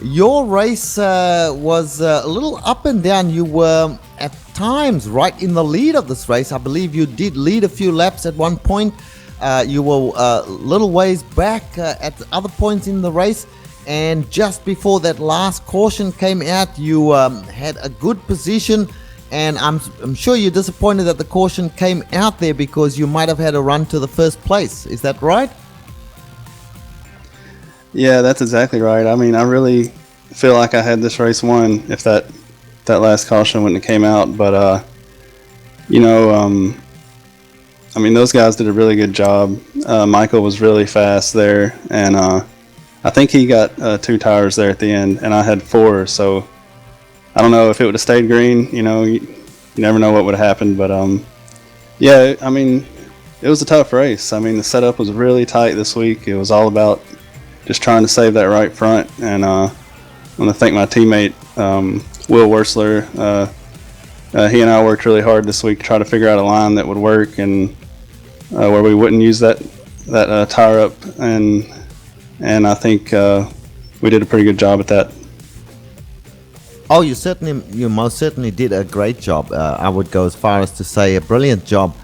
your race was a little up and down. You were at times right in the lead of this race. I believe you did lead a few laps at one point. You were a little ways back at other points in the race. And just before that last caution came out, you had a good position, and I'm sure you're disappointed that the caution came out there because you might have had a run to the 1st place. Is that right? Yeah, that's exactly right. I mean, I really feel like I had this race won if that last caution wouldn't have came out. But I mean, those guys did a really good job. Michael was really fast there, and I think he got 2 tires there at the end, and I had 4. So I don't know if it would have stayed green. You never know what would have happened. But yeah, I mean, it was a tough race. I mean, the setup was really tight this week. It was all about just trying to save that right front. And I want to thank my teammate Will Wursler. He and I worked really hard this week to try to figure out a line that would work and where we wouldn't use that tire up, and I think we did a pretty good job at that. Oh, you most certainly did a great job. I would go as far as to say a brilliant job.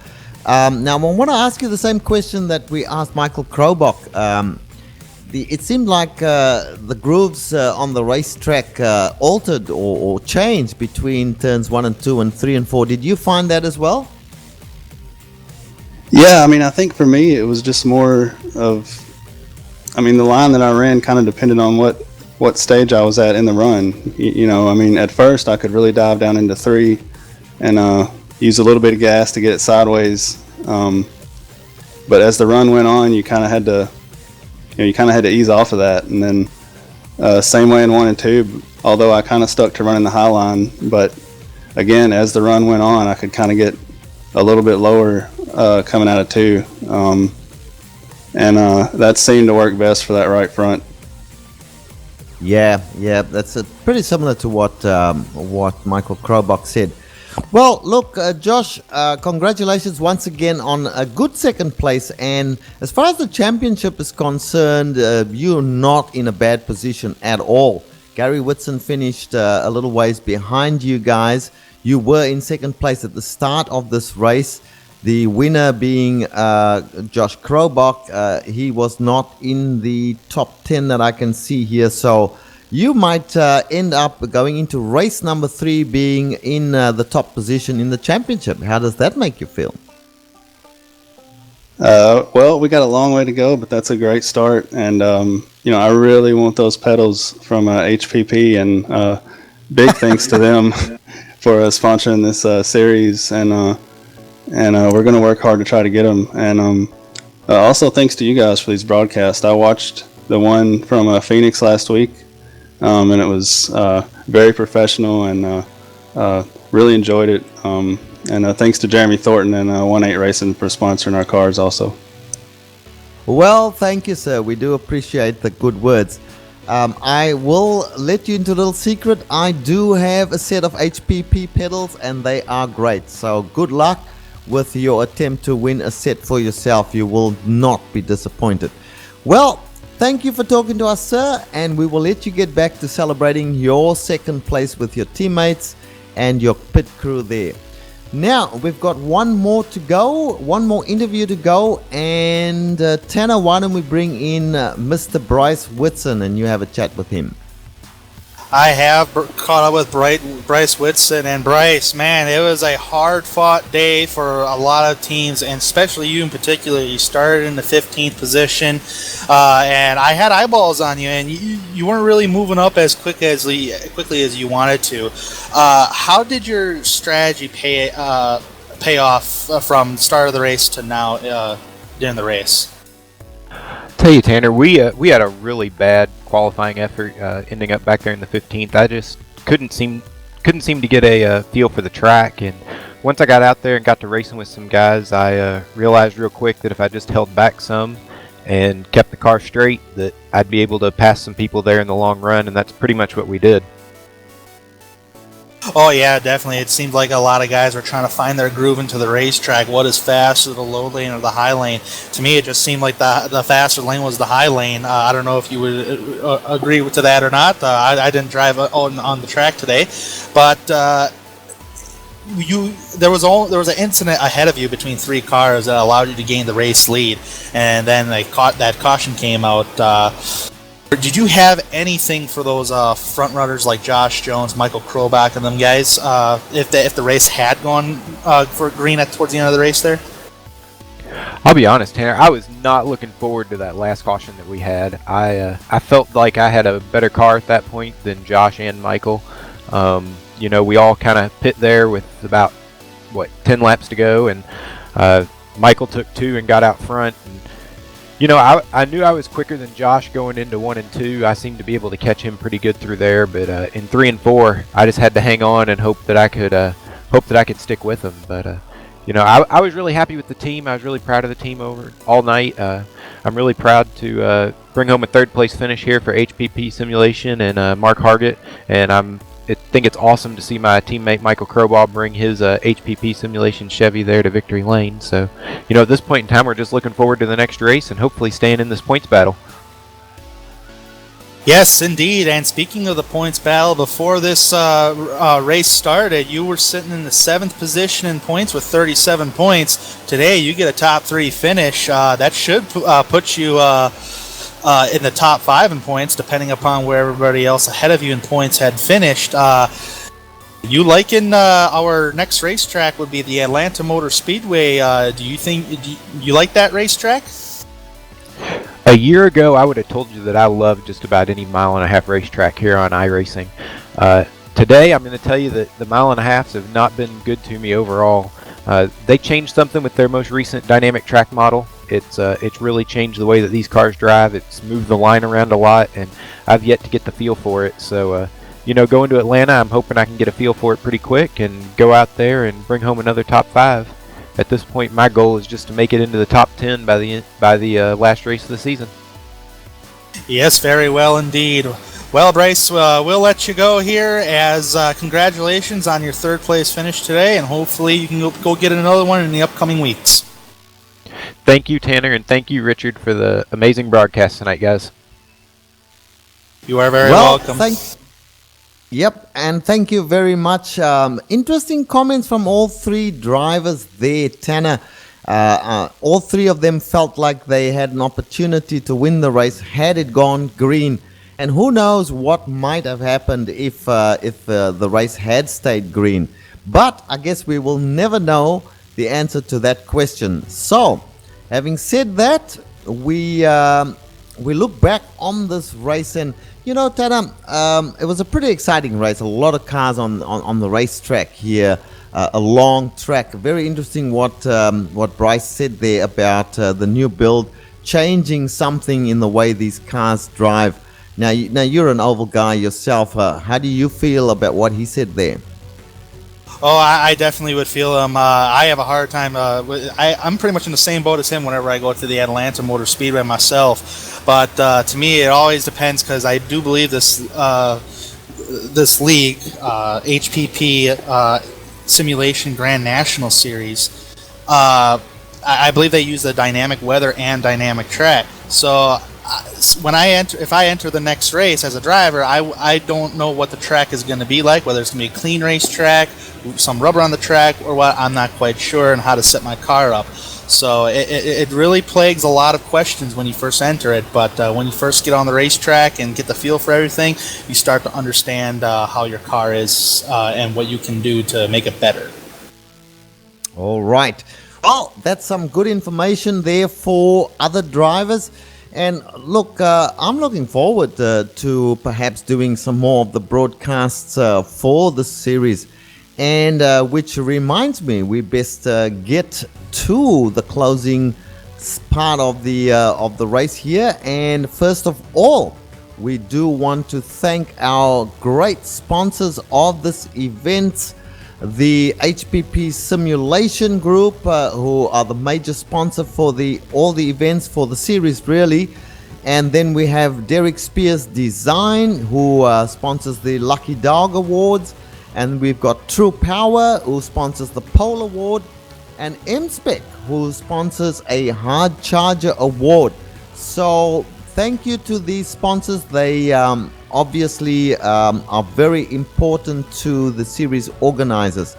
Now, I want to ask you the same question that we asked Michael Krobach. It seemed like the grooves on the racetrack altered or changed between turns 1 and 2 and 3 and 4. Did you find that as well? Yeah, I mean, I think for me it was just more of, I mean, the line that I ran kind of depended on what stage I was at in the run. I mean, at first I could really dive down into 3 and use a little bit of gas to get it sideways. But as the run went on, you kind of had to ease off of that. And then same way in 1 and 2, although I kind of stuck to running the high line. But again, as the run went on, I could kind of get a little bit lower coming out of 2. And that seemed to work best for that right front. Yeah, that's pretty similar to what Michael Krobach said. Well, look, Josh, congratulations once again on a good 2nd place. And as far as the championship is concerned, you're not in a bad position at all. Gary Whitson finished a little ways behind you guys. You were in 2nd place at the start of this race. The winner being Josh Krobach. He was not in the top 10 that I can see here. So you might end up going into race number 3 being in the top position in the championship. How does that make you feel? Well, we got a long way to go, but that's a great start. And, I really want those pedals from HPP, and big thanks to them for sponsoring this series. And we're going to work hard to try to get them. And also thanks to you guys for these broadcasts. I watched the one from Phoenix last week, and it was very professional, and really enjoyed it. And thanks to Jeremy Thornton and 1-8 Racing for sponsoring our cars also. Well, thank you, sir. We do appreciate the good words. I will let you into a little secret. I do have a set of HPP pedals, and they are great. So good luck with your attempt to win a set for yourself. You will not be disappointed. Well, thank you for talking to us, sir, and we will let you get back to celebrating your second place with your teammates and your pit crew there. Now, we've got one more to go, one more interview to go, and Tanner, why don't we bring in Mr. Bryce Whitson, and you have a chat with him. I have caught up with Bryce Whitson, and Bryce, man, it was a hard-fought day for a lot of teams, and especially you in particular. You started in the 15th position, and I had eyeballs on you, and you weren't really moving up as quickly as you wanted to. How did your strategy pay off from the start of the race to now during the race? Tell you, Tanner, we had a really bad qualifying effort, ending up back there in the 15th. I just couldn't seem to get a feel for the track, and once I got out there and got to racing with some guys, I realized real quick that if I just held back some and kept the car straight, that I'd be able to pass some people there in the long run, and that's pretty much what we did. Oh yeah, definitely. It seemed like a lot of guys were trying to find their groove into the racetrack. What is faster, the low lane or the high lane? To me, it just seemed like the faster lane was the high lane. I don't know if you would agree to that or not. I didn't drive on the track today, but there was an incident ahead of you between three cars that allowed you to gain the race lead, and then that caution came out. Did you have anything for those front runners like Josh Jones, Michael Krobach, and them guys if the race had gone for green towards the end of the race there? I'll be honest, Tanner, I was not looking forward to that last caution that we had. I felt like I had a better car at that point than Josh and Michael. We all kind of pit there with about 10 laps to go, and Michael took 2 and got out front. And, I knew I was quicker than Josh going into 1 and 2. I seemed to be able to catch him pretty good through there, but in 3 and 4, I just had to hang on and hope that I could stick with him. But I was really happy with the team. I was really proud of the team over all night. I'm really proud to bring home a 3rd place finish here for HPP Simulation and Mark Hargett, and I think it's awesome to see my teammate Michael Crowball bring his HPP Simulation Chevy there to victory lane. So, at this point in time, we're just looking forward to the next race and hopefully staying in this points battle. Yes, indeed. And speaking of the points battle, before this race started, you were sitting in the 7th position in points with 37 points. Today, you get a top 3 finish. That should put you in the top 5 in points, depending upon where everybody else ahead of you in points had finished. You liking our next racetrack would be the Atlanta Motor Speedway. Do you like that racetrack? A year ago, I would have told you that I love just about any mile-and-a-half racetrack here on iRacing. Today, I'm going to tell you that the mile-and-a-halves have not been good to me overall. They changed something with their most recent dynamic track model. It's really changed the way that these cars drive. It's moved the line around a lot, and I've yet to get the feel for it. So, going to Atlanta, I'm hoping I can get a feel for it pretty quick and go out there and bring home another top 5. At this point, my goal is just to make it into the top 10 by the last race of the season. Yes, very well indeed. Well, Bryce, we'll let you go here as congratulations on your 3rd place finish today, and hopefully you can go get another one in the upcoming weeks. Thank you, Tanner, and thank you, Richard, for the amazing broadcast tonight, guys. You are very welcome. Yep, and thank you very much. Interesting comments from all 3 drivers there, Tanner. All 3 of them felt like they had an opportunity to win the race had it gone green. And who knows what might have happened if the race had stayed green. But I guess we will never know the answer to that question. So, Having said that, we look back on this race, and Tanner, it was a pretty exciting race. A lot of cars on the racetrack here, a long track. Very interesting what Bryce said there about the new build changing something in the way these cars drive. Now you're an oval guy yourself. How do you feel about what he said there? Oh, I definitely would feel him. I have a hard time. I'm pretty much in the same boat as him whenever I go to the Atlanta Motor Speedway myself. But to me, it always depends, because I do believe this league, HPP Simulation Grand National Series, I believe they use the dynamic weather and dynamic track. So if I enter the next race as a driver, I don't know what the track is going to be like, whether it's going to be a clean race track, some rubber on the track, or what. I'm not quite sure, and how to set my car up. So it really plagues a lot of questions when you first enter it, but when you first get on the racetrack and get the feel for everything, you start to understand how your car is and what you can do to make it better. All right. Well, that's some good information there for other drivers. And look, I'm looking forward to perhaps doing some more of the broadcasts for this series. And which reminds me, we best get to the closing part of the race here. And first of all, we do want to thank our great sponsors of this event, the HPP Simulation Group, who are the major sponsor for all the events for the series, really. And then we have Derek Spears Design, who sponsors the Lucky Dog Awards. And we've got True Power, who sponsors the Pole Award, and M-Spec, who sponsors a Hard Charger Award. So thank you to these sponsors. They obviously are very important to the series organizers.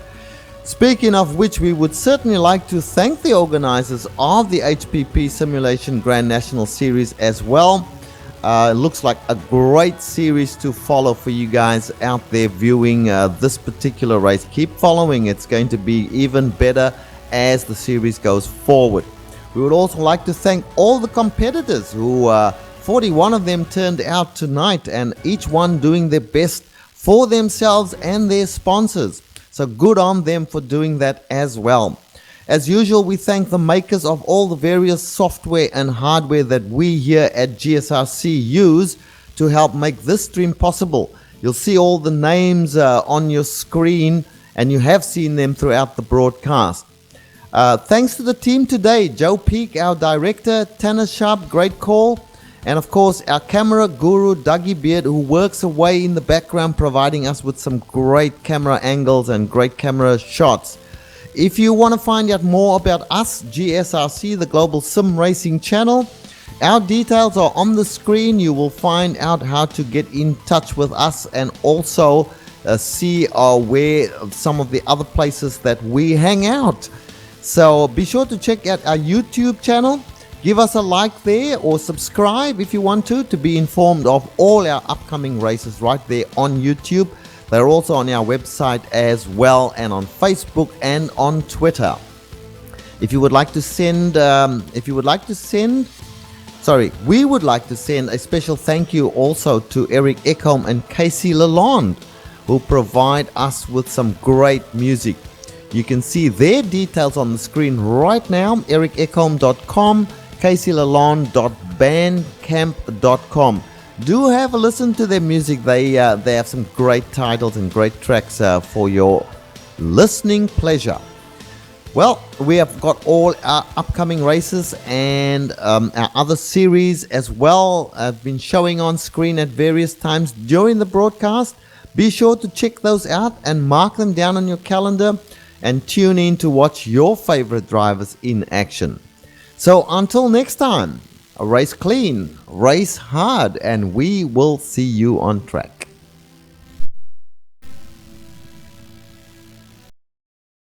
Speaking of which, we would certainly like to thank the organizers of the HPP Simulation Grand National Series as well. It looks like a great series to follow for you guys out there viewing this particular race. Keep following. It's going to be even better as the series goes forward. We would also like to thank all the competitors who 41 of them turned out tonight, and each one doing their best for themselves and their sponsors. So good on them for doing that as well. As usual, we thank the makers of all the various software and hardware that we here at GSRC use to help make this stream possible. You'll see all the names on your screen, and you have seen them throughout the broadcast. Thanks to the team today, Joe Peak, our director, Tanner Sharp, great call, and of course our camera guru, Dougie Beard, who works away in the background providing us with some great camera angles and great camera shots. If you want to find out more about us, GSRC, the Global Sim Racing Channel, our details are on the screen. You will find out how to get in touch with us, and also see where some of the other places that we hang out. So be sure to check out our YouTube channel. Give us a like there, or subscribe if you want to be informed of all our upcoming races right there on YouTube. They're also on our website as well, and on Facebook and on Twitter. We would like to send a special thank you also to Eric Ekholm and Casey Lalonde, who provide us with some great music. You can see their details on the screen right now, ericekholm.com, caseylalonde.bandcamp.com. Do have a listen to their music. They have some great titles and great tracks for your listening pleasure. Well, we have got all our upcoming races and our other series as well have been showing on screen at various times during the broadcast. Be sure to check those out and mark them down on your calendar, and tune in to watch your favorite drivers in action. So until next time, race clean, race hard, and we will see you on track.